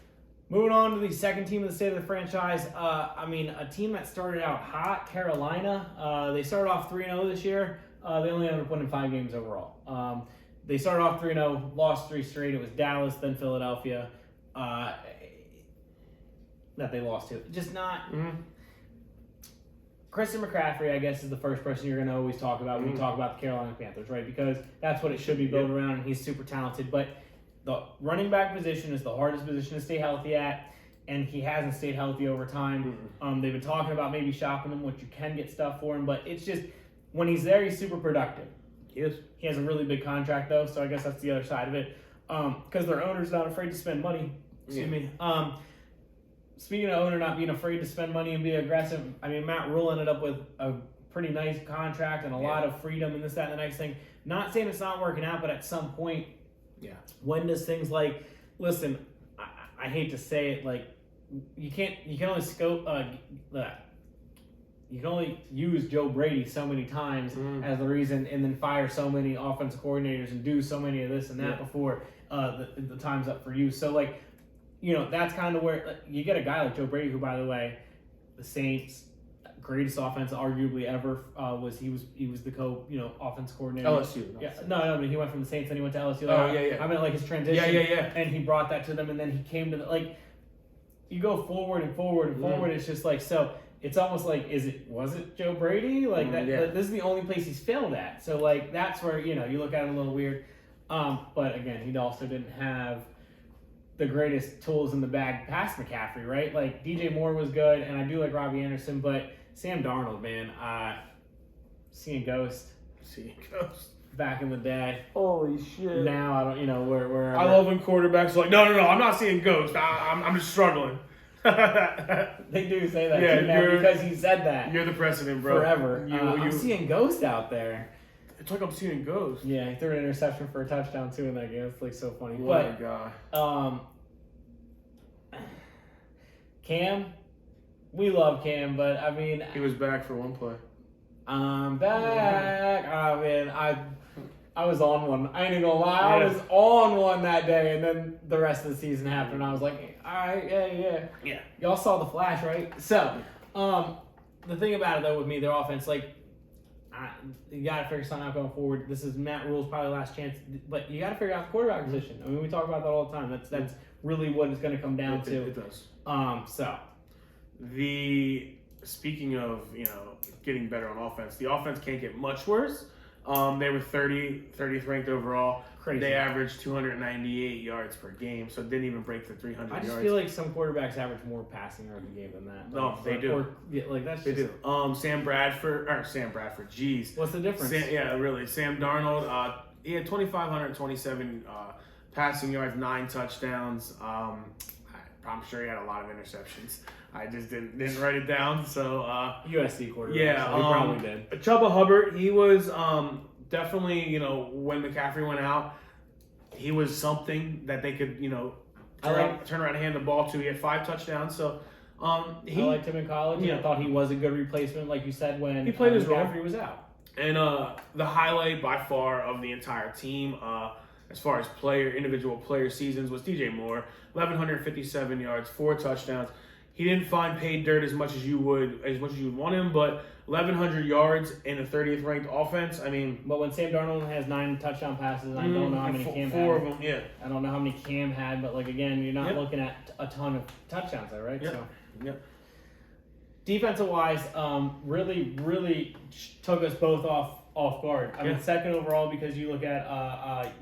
Moving on to the second team of the state of the franchise. A team that started out hot, Carolina. They started off 3-0 this year. They only ended up winning 5 games overall. They started off 3-0, lost 3 straight. It was Dallas, then Philadelphia, that they lost to. Just not. Christian McCaffrey, I guess, is the first person you're going to always talk about when you talk about the Carolina Panthers, right? Because that's what it should be built around, and he's super talented. But the running back position is the hardest position to stay healthy at, and he hasn't stayed healthy over time. They've been talking about maybe shopping him, which you can get stuff for him, but it's just when he's there, he's super productive. He is. He has a really big contract, though, so I guess that's the other side of it. Because their owner's not afraid to spend money. Excuse me. Speaking of owner not being afraid to spend money and be aggressive, Matt Rule ended up with a pretty nice contract and a lot of freedom and this, that, and the next thing. Not saying it's not working out, but at some point, when does things like, listen, I hate to say it, like, you can only scope, you can only use Joe Brady so many times as the reason and then fire so many offensive coordinators and do so many of this and that before the time's up for you. So, like, that's kind of where you get a guy like Joe Brady, who, by the way, the Saints' greatest offense arguably ever was he was the offense coordinator. LSU. No, he went from the Saints and he went to LSU. I meant like his transition. And he brought that to them, and then he came to you go forward and forward and forward. It's just like so. It's almost like was it Joe Brady? Like that. This is the only place he's failed at. So like that's where you look at it a little weird. But again, he also didn't have the greatest tools in the bag past McCaffrey, right? Like DJ Moore was good, and I do like Robbie Anderson, but Sam Darnold, man, seeing Ghost back in the day. Holy shit! Now I don't, where I love when quarterbacks are like, no, I'm not seeing Ghost. I'm just struggling. They do say that yeah, too now because he said that. You're the precedent, bro. Forever. I'm seeing Ghost out there. It's like I'm seeing Ghost. Yeah, he threw an interception for a touchdown too in that game. It's like so funny. Oh my god. Cam, we love Cam, but I mean, he was back for one play. I'm back. Oh man, I was on one. I ain't even gonna lie. Yeah. I was on one that day, and then the rest of the season happened. And I was like, all right, yeah. Y'all saw the flash, right? So, the thing about it though with me, their offense, like, you got to figure something out going forward. This is Matt Rule's probably last chance, but you got to figure out the quarterback position. I mean, we talk about that all the time. That's really what it's going to come down to. It does. Speaking of getting better on offense, the offense can't get much worse. They were 30th ranked overall. Crazy. They averaged 298 yards per game, so it didn't even break the 300 yards. I just feel like some quarterbacks average more passing yards a game than that. No, they do. They do. Sam Bradford. Jeez. What's the difference? Really. Sam Darnold. He had 2,527 passing yards, 9 touchdowns. I'm sure he had a lot of interceptions. I just didn't write it down. So USC quarterback. Yeah, so he probably did. Chuba Hubbard. He was definitely when McCaffrey went out, he was something that they could turn around and hand the ball to. He had 5 touchdowns. So I liked him in college. Yeah. I thought he was a good replacement, like you said, when he played his role. McCaffrey was out. And the highlight by far of the entire team, as far as individual player seasons, was DJ Moore. 1,157 yards, 4 touchdowns. He didn't find paid dirt as much as you would want him, but 1,100 yards in a 30th ranked offense. I mean, but when Sam Darnold has 9 touchdown passes, I don't know how many Cam had. 4 of them, yeah. I don't know how many Cam had, but again, you're not looking at a ton of touchdowns there, right? Yep. So, defensive wise, really, really took us both off guard. I mean, second overall because you look at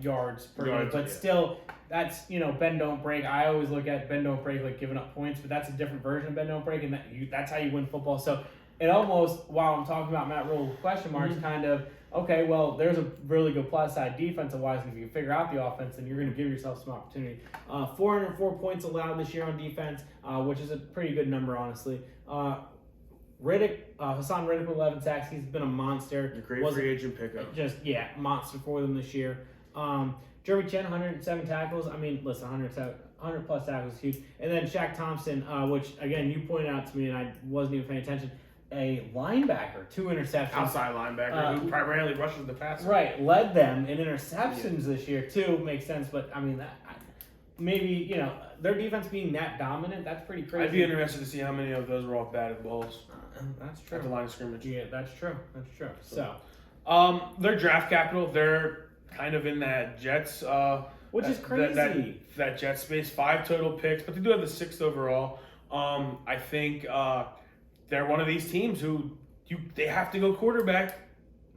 yards per game, but still. That's, bend, don't break. I always look at bend, don't break, like giving up points, but that's a different version of bend, don't break, and that's how you win football. So it almost, while I'm talking about Matt Rule question marks, kind of, okay, well, there's a really good plus side defensive-wise, and if you can figure out the offense, then you're going to give yourself some opportunity. 404 points allowed this year on defense, which is a pretty good number, honestly. Hassan Riddick with 11 sacks. He's been a monster. A great free agent pickup. Monster for them this year. Jeremy Chen, 107 tackles. I mean, listen, 100 plus tackles is huge. And then Shaq Thompson, which, again, you pointed out to me and I wasn't even paying attention, a linebacker, 2 interceptions. Outside linebacker who primarily rushes the passer. Right, led them in interceptions this year, too. Makes sense, but, I mean, maybe, their defense being that dominant, that's pretty crazy. I'd be interested to see how many of those were off batted balls. That's true. At the line of scrimmage. Yeah, that's true. So, their draft capital, they're kind of in that Jets, which is crazy. That Jets space, 5 total picks, but they do have the 6th overall. I think they're one of these teams who they have to go quarterback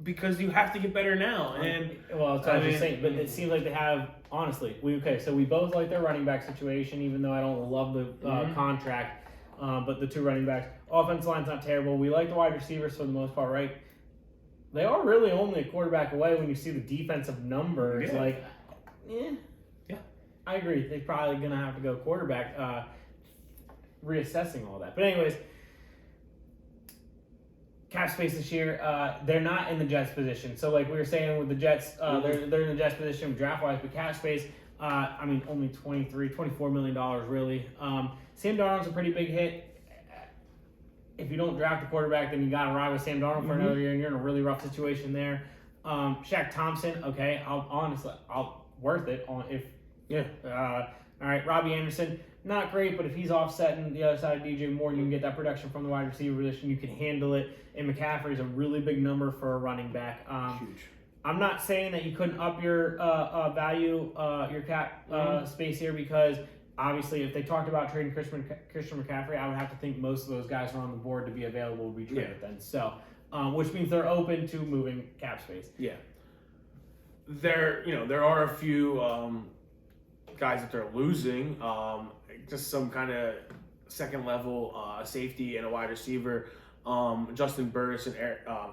because you have to get better now. And well, that's what I was just saying, but it seems like they have. Honestly, so we both like their running back situation, even though I don't love the contract. But the 2 running backs, offensive line's not terrible. We like the wide receivers for the most part, right? They are really only a quarterback away when you see the defensive numbers. Yeah. I agree. They're probably going to have to go quarterback, reassessing all that. But anyways, cap space this year, they're not in the Jets position. So like we were saying with the Jets, they're in the Jets position draft-wise, but cap space, only $24 million really. Sam Darnold's a pretty big hit. If you don't draft a quarterback, then you got to ride with Sam Darnold for another year, and you're in a really rough situation there. Shaq Thompson, okay, I'll worth it on if. Yeah. All right, Robbie Anderson, not great, but if he's offsetting the other side of DJ Moore, you can get that production from the wide receiver position. You can handle it. And McCaffrey's a really big number for a running back. Huge. I'm not saying that you couldn't up your value, your cap space here because. Obviously, if they talked about trading Christian McCaffrey, I would have to think most of those guys are on the board to be available to be traded then. So, which means they're open to moving cap space. Yeah. There are a few guys that they're losing. Just some kind of second level safety and a wide receiver. Justin Burris and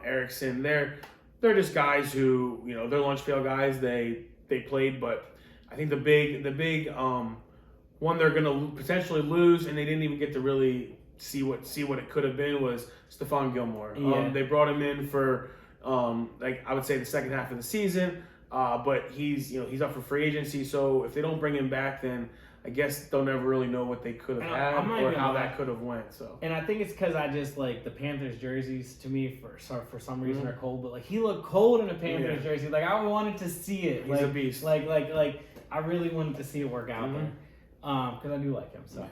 Erickson. They're just guys who, you know, they're lunch pail guys. They played, but I think the big one they're going to potentially lose, and they didn't even get to really see what it could have been, was Stephon Gilmore. Yeah. They brought him in for like I would say the second half of the season, but he's up for free agency. So if they don't bring him back, then I guess they'll never really know what they could have had or how that could have went. So, and I think it's because I just like the Panthers jerseys. To me, for some reason, are cold. But like he looked cold in a Panthers jersey. Like I wanted to see it. He's a beast. Like I really wanted to see it work out there. Because I do like him. So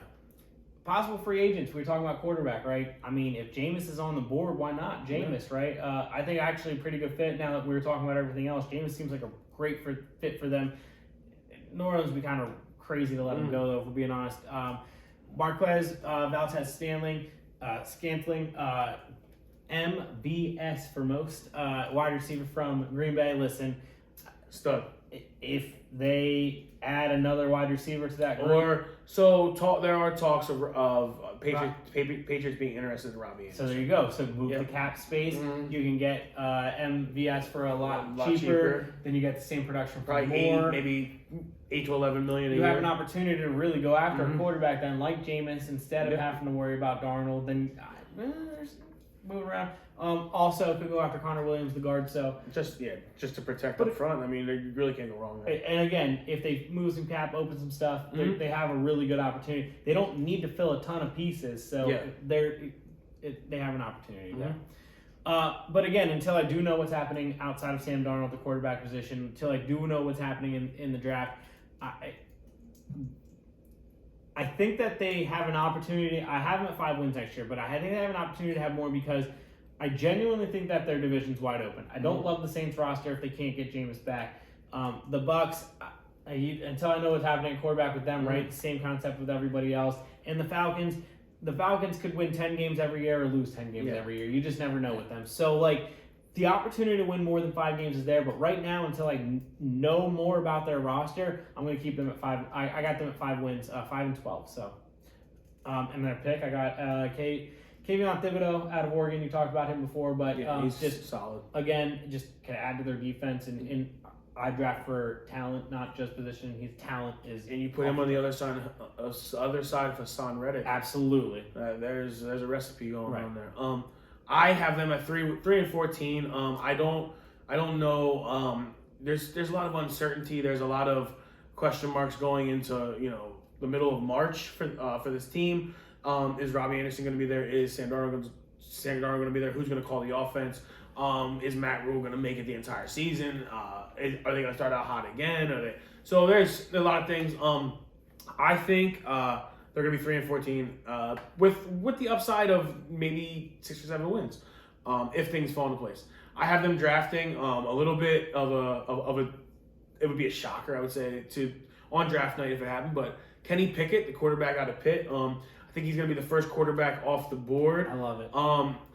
possible free agents. We were talking about quarterback, right? I mean, if Jameis is on the board, why not Jameis, right? I think actually a pretty good fit. Now that we were talking about everything else, Jameis seems like a great fit for them. New Orleans would be kind of crazy to let him go, though, if we're being honest. Marquez Valdes-Scantling, MVS for most, wide receiver from Green Bay. Listen, stud. If they add another wide receiver to that group, there are talks of Patriots being interested in Robbie Anderson. So there you go. So move the cap space. You can get MVS for a lot cheaper. Then you get the same production for probably more. maybe $8 to $11 million a year. You have an opportunity to really go after a quarterback then, like Jameis, instead of having to worry about Darnold. Then there's moving around. Also, could go after Connor Williams, the guard. So just to protect up front. I mean, you really can't go wrong there. And again, if they move some cap, open some stuff, they have a really good opportunity. They don't need to fill a ton of pieces, so they have an opportunity there. But again, until I do know what's happening outside of Sam Darnold, the quarterback position, until I do know what's happening in the draft, I think that they have an opportunity. I have them at 5 wins next year, but I think they have an opportunity to have more because I genuinely think that their division's wide open. I don't love the Saints roster if they can't get Jameis back. The Bucks, until I know what's happening at quarterback with them, right? Same concept with everybody else. And the Falcons could win 10 games every year or lose 10 games every year. You just never know with them. So, like, the opportunity to win more than 5 games is there. But right now, until I know more about their roster, I'm going to keep them at 5. I got them at 5 wins, 5-12. So, and their pick, I got Kayvon Thibodeau out of Oregon. You talked about him before, but he's just solid. Again, just can add to their defense. And I draft for talent, not just position. His talent is. And you put him on the other side of Hassan Reddick. Absolutely. There's a recipe going on there. I have them at 3-14. I don't know. There's a lot of uncertainty. There's a lot of question marks going into the middle of March for this team. Is Robbie Anderson going to be there? Is Sam Darnold going to be there? Who's going to call the offense? Is Matt Rule going to make it the entire season? Are they going to start out hot again? So there's a lot of things. I think they're going to be 3-14 with the upside of maybe 6 or 7 wins if things fall into place. I have them drafting a little bit of a. It would be a shocker, I would say, on draft night if it happened. But Kenny Pickett, the quarterback out of Pitt. I think he's going to be the first quarterback off the board. I love it.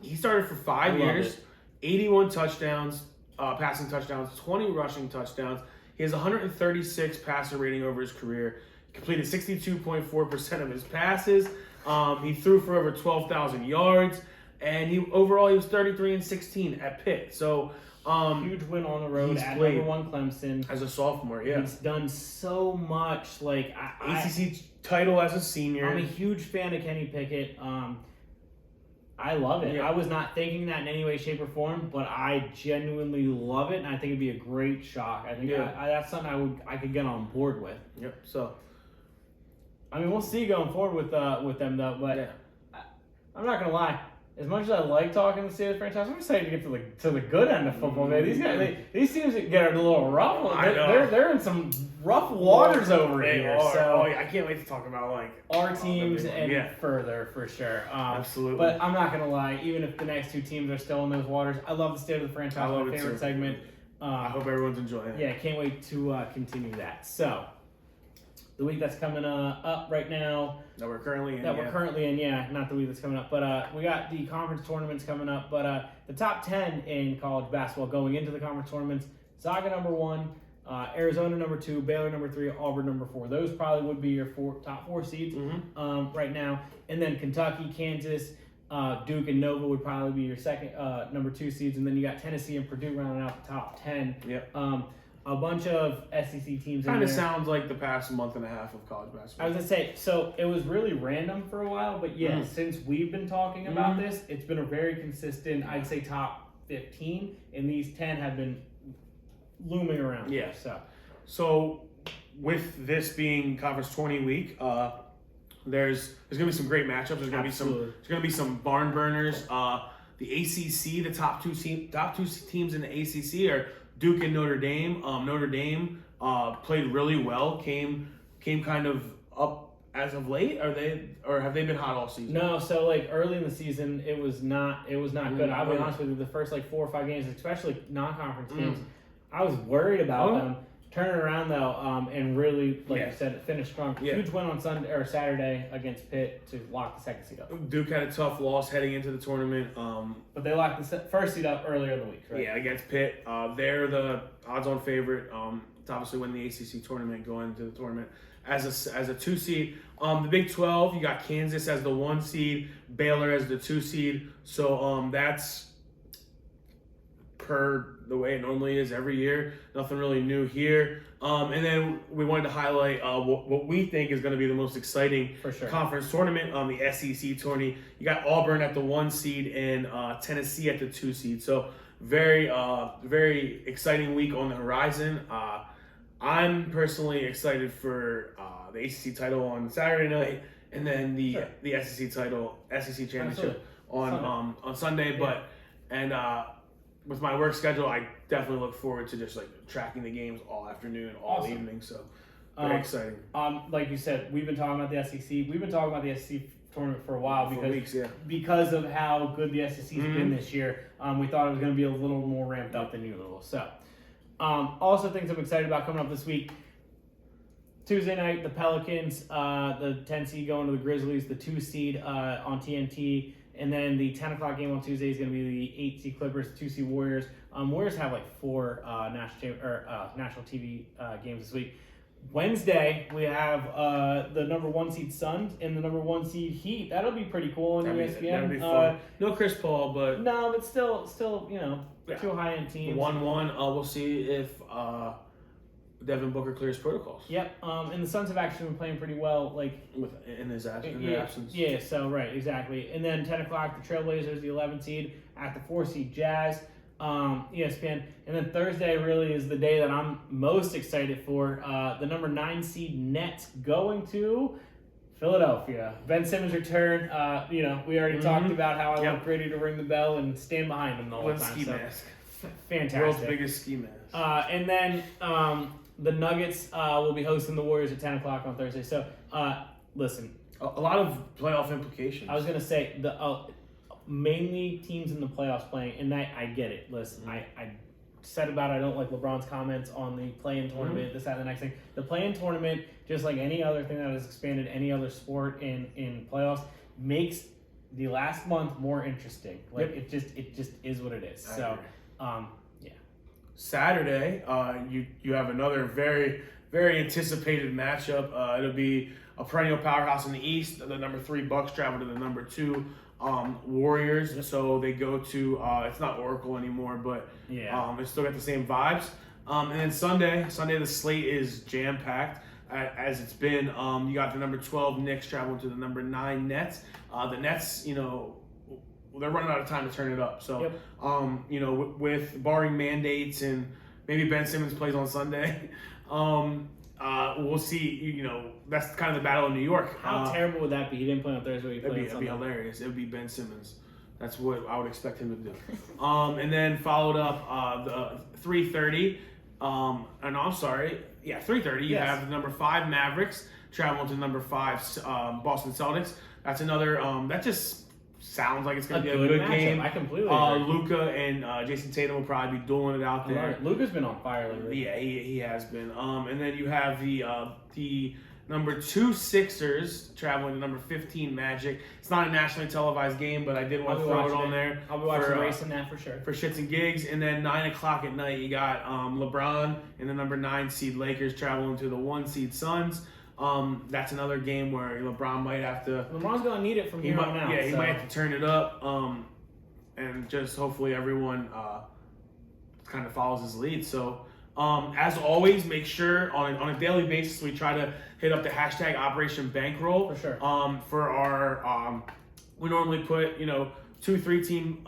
He started for 5 years, 81 touchdowns, passing touchdowns, 20 rushing touchdowns. He has 136 passer rating over his career. Completed 62.4% of his passes. He threw for over 12,000 yards, and he was 33-16 at Pitt. So huge win on the road at number 1 Clemson as a sophomore. Yeah, he's done so much. Like ACC title as a senior. I'm a huge fan of Kenny Pickett. I love it. Yeah. I was not thinking that in any way, shape, or form, but I genuinely love it, and I think it'd be a great shock. I think that's something I could get on board with. Yep. So, I mean, we'll see going forward with them though. But I'm not gonna lie. As much as I like talking the Steelers franchise, I'm excited to get to the good end of football, man. These guys, these teams get a little rough. They're in some rough waters over here. So I can't wait to talk about our teams and further for sure. Absolutely. But I'm not gonna lie. Even if the next 2 teams are still in those waters, I love the state of the franchise. My favorite segment. I hope everyone's enjoying it. Yeah, can't wait to continue that. So. The week that's coming up right now. That we're currently in. Not the week that's coming up. But we got the conference tournaments coming up. But the top 10 in college basketball going into the conference tournaments. Zaga number 1, Arizona number 2, Baylor number 3, Auburn number 4. Those probably would be your top 4 seeds right now. And then Kentucky, Kansas, Duke, and Nova would probably be your second number 2 seeds. And then you got Tennessee and Purdue rounding out the top 10. Yep. A bunch of SEC teams. Kind of sounds like the past month and a half of college basketball. I was gonna say, so it was really random for a while, but yeah, since we've been talking about this, it's been a very consistent, I'd say top 15, and these 10 have been looming around. Yeah. So with this being Conference 20 week, there's gonna be some great matchups. There's gonna be some barn burners. The ACC, the top two teams in the ACC are Duke and Notre Dame. Notre Dame played really well. Came kind of up as of late. Have they been hot all season? No, so like early in the season, it was not good. I'll be honest with you, the first like 4 or 5 games, especially non-conference games, I was worried about them. Turning around though, and really, like you said, finished strong. Huge win on Sunday or Saturday against Pitt to lock the second seed up. Duke had a tough loss heading into the tournament, but they locked the first seed up earlier in the week, right? Yeah, against Pitt. They're the odds-on favorite to obviously win the ACC tournament, going into the tournament as a 2 seed. The Big 12, you got Kansas as the 1 seed, Baylor as the 2 seed. So that's per the way it normally is every year. Nothing really new here. And then we wanted to highlight what we think is going to be the most exciting conference tournament, the SEC tourney. You got Auburn at the 1 seed and Tennessee at the 2 seed. So very exciting week on the horizon. I'm personally excited for the ACC title on Saturday night, and then the SEC title, SEC championship on Sunday. Yeah. With my work schedule, I definitely look forward to just like tracking the games all afternoon, all evening. So very exciting. Like you said, we've been talking about the SEC. We've been talking about the SEC tournament for a while because of how good the SEC's been this year. We thought it was going to be a little more ramped up than usual. So also things I'm excited about coming up this week. Tuesday night, the Pelicans, the 10 seed going to the Grizzlies, the 2 seed on TNT. And then the 10 o'clock game on Tuesday is going to be the 8 seed Clippers, 2 seed Warriors. Warriors have like 4 national TV games this week. Wednesday, we have the number 1 seed Suns and the number 1 seed Heat. That'll be pretty cool on ESPN. That'll be fun. No Chris Paul, but... No, but still, 2 high-end teams. 1-1. We'll see if Devin Booker clears protocols. Yep. And the Suns have actually been playing pretty well, in their absence. Yeah. So right, exactly. And then 10 o'clock, the Trailblazers, the 11 seed at the 4 seed Jazz, ESPN. And then Thursday really is the day that I'm most excited for. The number 9 seed Nets going to Philadelphia. Ben Simmons' return. We already talked about how I want Brady to ring the bell and stand behind him the whole time. Ski mask. Fantastic. World's biggest ski mask. And then the Nuggets will be hosting the Warriors at 10 o'clock on Thursday. So, listen. A lot of playoff implications. I was going to say, mainly teams in the playoffs playing, and I get it. Listen, I said about I don't like LeBron's comments on the play-in tournament, this, that, and the next thing. The play-in tournament, just like any other thing that has expanded any other sport in playoffs, makes the last month more interesting. It just is what it is. Saturday, you have another very, very anticipated matchup. It'll be a perennial powerhouse in the East. The number 3 Bucks travel to the number 2 Warriors. So they go to it's not Oracle anymore, but it's still got the same vibes. And then Sunday the slate is jam packed as it's been. You got the number 12 Knicks traveling to the number 9 Nets. The Nets, they're running out of time to turn it up. So, with barring mandates and maybe Ben Simmons plays on Sunday, we'll see. That's kind of the battle in New York. How terrible would that be? He didn't play on Thursday. It'd be hilarious. It would be Ben Simmons. That's what I would expect him to do. And then followed up the 3:30. And I'm sorry. Yeah, 3:30. You have the number 5 Mavericks traveling to the number 5 Boston Celtics. That's another. That just sounds like it's going to be a good game. I completely agree. Luka and Jason Tatum will probably be dueling it out there. Luka's been on fire lately. Yeah, he has been. And then you have the number 2 Sixers traveling to number 15 Magic. It's not a nationally televised game, but I did want to throw it on there. I'll be watching racing that for sure. For shits and gigs. And then 9 o'clock at night, you got LeBron and the number 9 seed Lakers traveling to the 1 seed Suns. That's another game where LeBron might have to. LeBron's gonna need it from here on out. Yeah, he might have to turn it up, and just hopefully everyone kind of follows his lead. So, as always, make sure on a daily basis we try to hit up the hashtag Operation Bankroll. For sure. For our, we normally put 2-3 team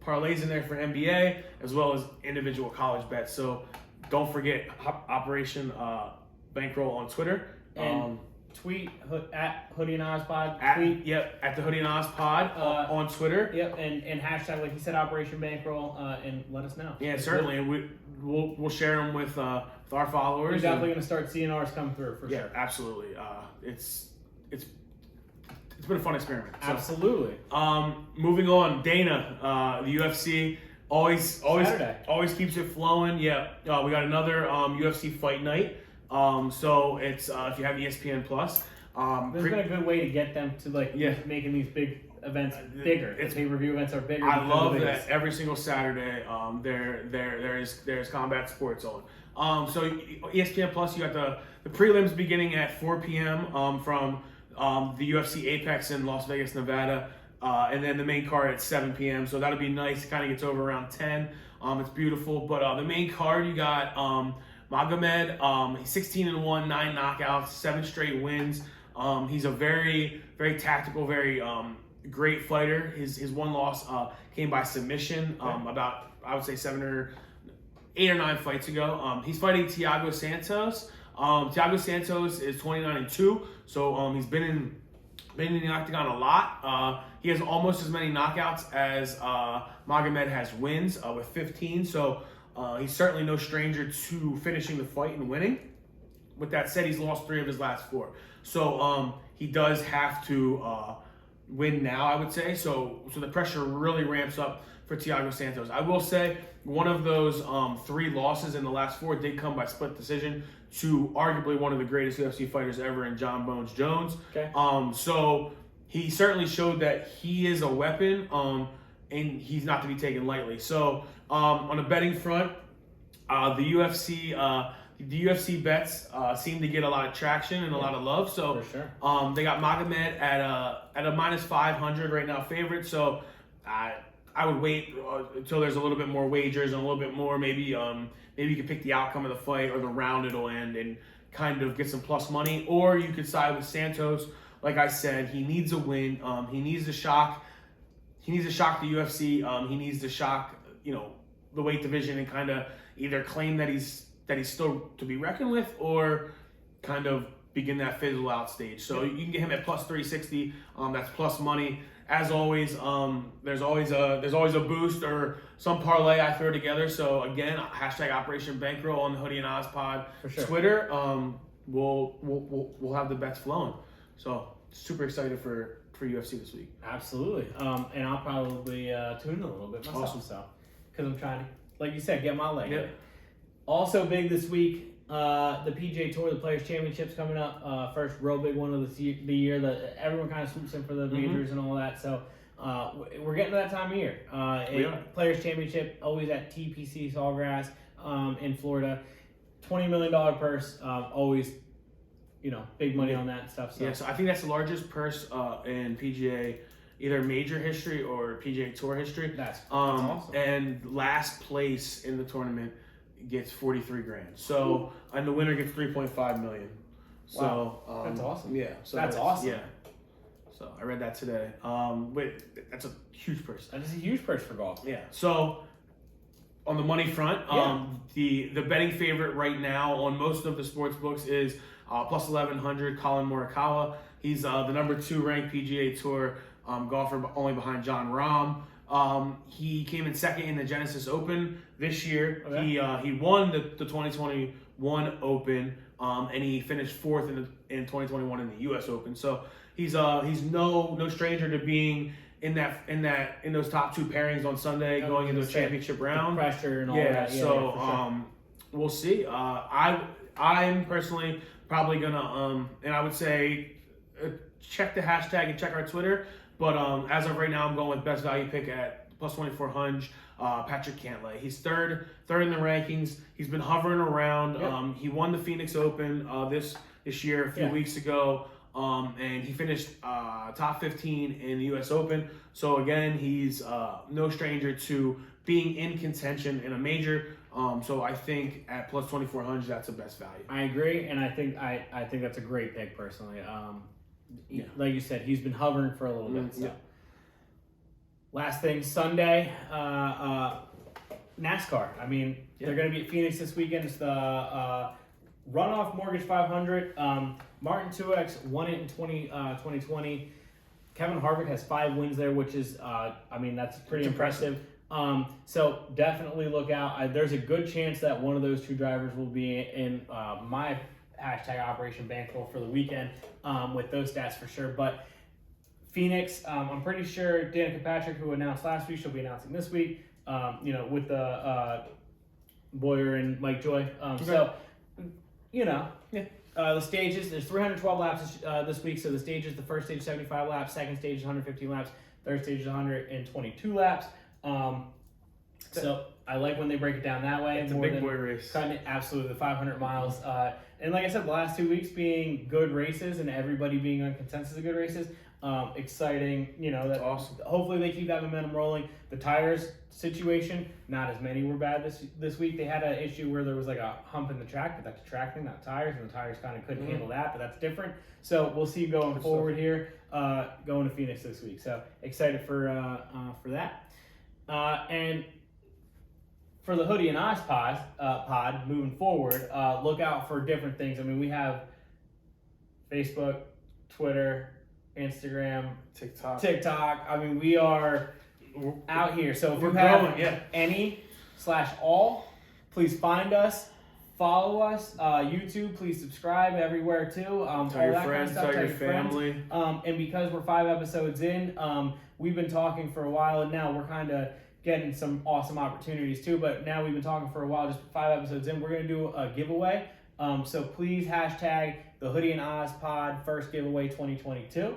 parlays in there for NBA as well as individual college bets. So don't forget Operation Bankroll on Twitter. And tweet at Hoodie and Ozz Pod. At the Hoodie and Ozz Pod on Twitter. Yep, and hashtag, like you said, Operation Bankroll, and let us know. Yeah, certainly, and we'll share them with our followers. We're definitely going to start seeing ours come through for sure. Yeah, absolutely. It's been a fun experiment. So. Absolutely. Moving on, Dana, the UFC always keeps it flowing. Yeah, we got another UFC fight night. So it's if you have ESPN Plus, there's been a good way to get them to making these big events bigger. The pay-per-view events are bigger. I love that every single Saturday there's combat sports on. So ESPN Plus, you got the prelims beginning at 4 p.m. From the UFC Apex in Las Vegas, Nevada, and then the main card at 7 p.m. So that'll be nice. It kind of gets over around 10. It's beautiful. But the main card, you got Magomed, 16-1, 9 knockouts, 7 straight wins. He's a very, very tactical, very great fighter. His one loss came by submission about, I would say, 8 or 9 fights ago. He's fighting Thiago Santos. Thiago Santos is 29-2, so he's been in the octagon a lot. He has almost as many knockouts as Magomed has wins with 15. So. He's certainly no stranger to finishing the fight and winning. With that said, he's lost 3 of his last 4. So he does have to win now, I would say. So the pressure really ramps up for Thiago Santos. I will say one of those 3 losses in the last 4 did come by split decision to arguably one of the greatest UFC fighters ever in John Bones Jones. Okay. So he certainly showed that he is a weapon. And he's not to be taken lightly. So on a betting front, the UFC bets seem to get a lot of traction and a lot of love. So for sure. They got Magomed at a minus 500 right now, favorite. So I would wait until there's a little bit more wagers and a little bit more. Maybe you could pick the outcome of the fight or the round it'll end and kind of get some plus money. Or you could side with Santos. Like I said, he needs a win. He needs to shock. He needs to shock the UFC. He needs to shock, the weight division and kind of either claim that he's still to be reckoned with or kind of begin that fizzle out stage. So you can get him at plus 360. That's plus money. As always, there's always a boost or some parlay I throw together. So again, hashtag Operation Bankroll on the Hoodie and Ozz Pod Twitter. We'll have the bets flowing. So super excited for UFC this week. Absolutely. And I'll probably tune in a little bit myself. Awesome. So, because I'm trying to, like you said, get my leg. Yep. Also big this week, the PGA Tour, the Players Championships coming up. First real big one of the year that everyone kind of swoops in for the majors and all that. So we're getting to that time of year. Players Championship always at TPC Sawgrass in Florida. $20 million purse. Always. Big money on that and stuff. So. Yeah, so I think that's the largest purse in PGA, either major history or PGA Tour history. That's awesome. And last place in the tournament gets $43,000. So and the winner gets $3.5 million. So wow. That's awesome. Yeah. So that's awesome. Yeah. So I read that today. That's a huge purse. That is a huge purse for golf. Yeah. So on the money front, the betting favorite right now on most of the sports books is plus 1,100, Colin Morikawa. He's the number 2 ranked PGA Tour golfer, only behind John Rahm. He came in second in the Genesis Open this year. Okay. He won the 2021 Open, and he finished 4th in 2021 in the U.S. Open. So he's no stranger to being in those top 2 pairings on Sunday, going into a championship round. The pressure and all that. Yeah. So we'll see. I'm personally probably gonna and I would say check the hashtag and check our Twitter. But as of right now, I'm going with best value pick at plus 2400. Patrick Cantlay. He's third in the rankings. He's been hovering around. Yep. He won the Phoenix Open this year a few weeks ago. And he finished top 15 in the U.S. Open. So again, he's no stranger to being in contention in a major. So I think at plus 2400, that's the best value. I agree, and I think that's a great pick personally. Like you said, he's been hovering for a little bit. So. Yeah. Last thing, Sunday, NASCAR. I mean, they're going to be at Phoenix this weekend. It's the Runoff Mortgage 500. Martin Truex won it in 2020. Kevin Harvick has 5 wins there, which is, that's pretty impressive. So definitely look out. There's a good chance that one of those two drivers will be in my hashtag Operation Bankroll for the weekend with those stats for sure. But Phoenix, I'm pretty sure Danica Patrick, who announced last week, she'll be announcing this week, with the Boyer and Mike Joy. So, the stages, there's 312 laps this week. So the stages, the first stage is 75 laps, second stage is 115 laps, third stage is 122 laps. So I like when they break it down that way. It's a big boy race. Absolutely, the 500 miles. And like I said, the last 2 weeks being good races and everybody being on consensus of good races. Exciting, that's awesome. Hopefully they keep that momentum rolling. The tires situation, not as many were bad this week. They had an issue where there was like a hump in the track, but that's a track thing, not tires, and the tires kind of couldn't handle that, but that's different. So we'll see going forward here, going to Phoenix this week. So excited for that. And for the Hoodie and Ozz pod moving forward, look out for different things. I mean, we have Facebook, Twitter, Instagram, TikTok. I mean, we are out here. So if you have any/all, please find us, follow us. YouTube, please subscribe everywhere too. Tell your friends, tell your family. And because we're 5 episodes in, we've been talking for a while, and now we're kind of getting some awesome opportunities too. But now we've been talking for a while, just 5 episodes in. We're going to do a giveaway. So please hashtag the Hoodie and Ozz Pod first giveaway 2022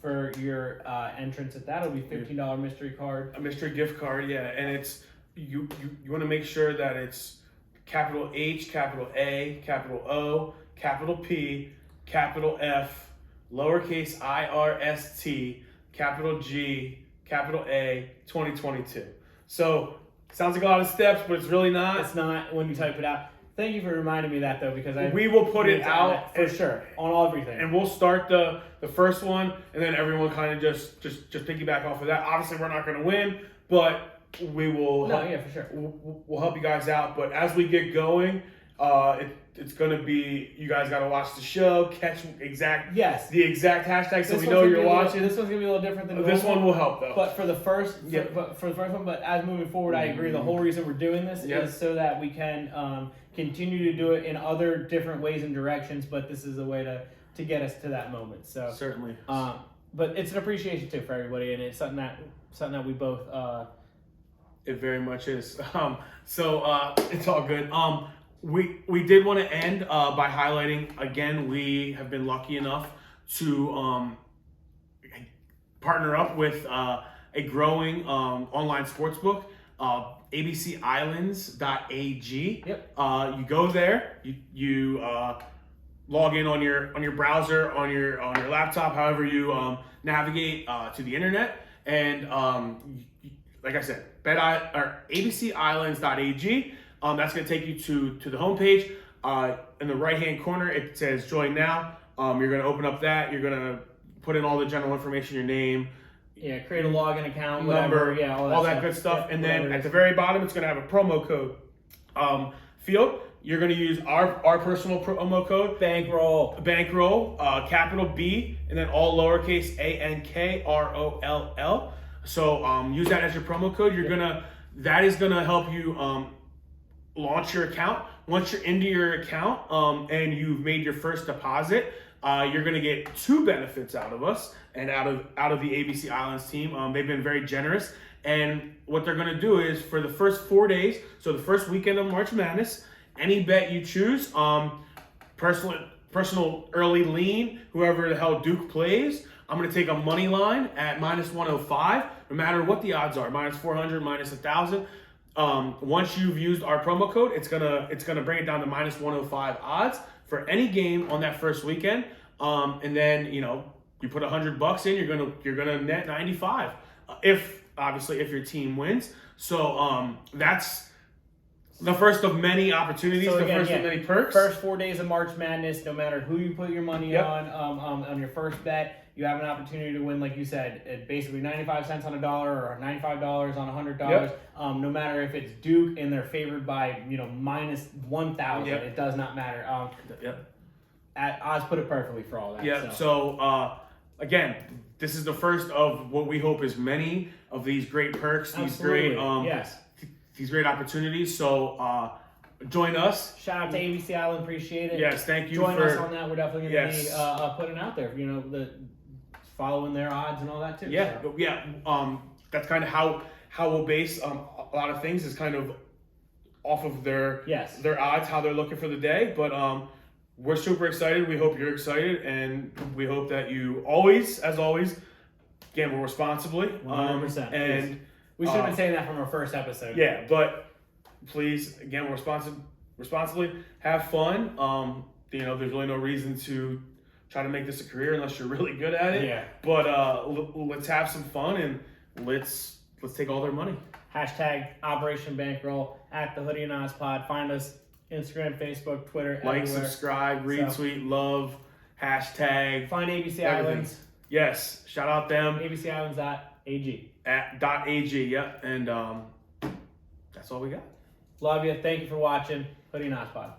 for your entrance at that. It'll be $15 mystery card. A mystery gift card, yeah. And it's you want to make sure that it's capital H, capital A, capital O, capital P, capital F, lowercase IRST, capital G, capital A, 2022. So sounds like a lot of steps, but it's really not. It's not when you type it out. Thank you for reminding me that though, because we will put it out for sure on everything, and we'll start the first one, and then everyone kind of just piggyback off of that. Obviously, we're not going to win, but we will. For sure. We'll help you guys out. But as we get going, it's going to be, you guys got to watch the show, catch the exact hashtag, so we know you're watching. This one's going to be a little different than this one will help though. But for the first one, but as moving forward, I agree. The whole reason we're doing this is so that we can continue to do it in other different ways and directions. But this is a way to get us to that moment. So certainly. But it's an appreciation too for everybody, and it's something that we both. It very much is. So it's all good. We did want to end by highlighting, again, we have been lucky enough to partner up with a growing online sportsbook, abcislands.ag. Yep. You go there, you log in on your browser, on your laptop, however you navigate to the internet, and like I said, abcislands.ag. That's going to take you to the homepage. In the right-hand corner, it says Join Now. You're going to open up that. You're going to put in all the general information, your name. Yeah, create a login account, number, whatever. Yeah, all that good stuff. And then at the very bottom, it's going to have a promo code field. You're going to use our personal promo code. Bankroll, capital B, and then all lowercase ANKROLL. So use that as your promo code. That is going to help you launch your account. Once you're into your account and you've made your first deposit, you're going to get 2 benefits out of us and out of the ABC Islands team. They've been very generous, and what they're going to do is for the first 4 days, so the first weekend of March Madness, any bet you choose, personally, personal early lean, whoever the hell Duke plays. I'm going to take a money line at -105, no matter what the odds are, -400, -1,000. Once you've used our promo code, it's gonna bring it down to -105 odds for any game on that first weekend. And then you put $100 in, you're gonna net 95, if your team wins. So that's the first of many opportunities, So again, first of many perks. First 4 days of March Madness, no matter who you put your money Yep. on your first bet, you have an opportunity to win, like you said, at basically 95 cents on a dollar or $95 on $100. Yep. No matter if it's Duke and they're favored by -1,000, Yep. it does not matter. Yep. Oz put it perfectly for all that. Yeah. So again, this is the first of what we hope is many of these great perks, these Absolutely. great Yes. these great opportunities. So join us. Shout out to ABC Island, appreciate it. Yes, thank you Join for us on that. We're definitely going to Yes. be putting out there, following their odds and all that too. Yeah, So. but yeah. That's kind of how we'll base a lot of things is kind of off of their odds, how they're looking for the day. But we're super excited. We hope you're excited, and we hope that you always, as always, gamble responsibly. 100%. And We should have been saying that from our first episode. yeah, but please gamble responsibly. Have fun. There's really no reason to try to make this a career unless you're really good at it. Yeah. But let's have some fun and let's take all their money. Hashtag Operation Bankroll at the Hoodie and Ozz Pod. Find us Instagram, Facebook, Twitter, Like, everywhere. subscribe, retweet, love, hashtag. Find ABC everything. Islands. Yes, shout out them ABCislands.ag. at .ag. Yep, and that's all we got. Love you. Thank you for watching. Hoodie and Ozz Pod.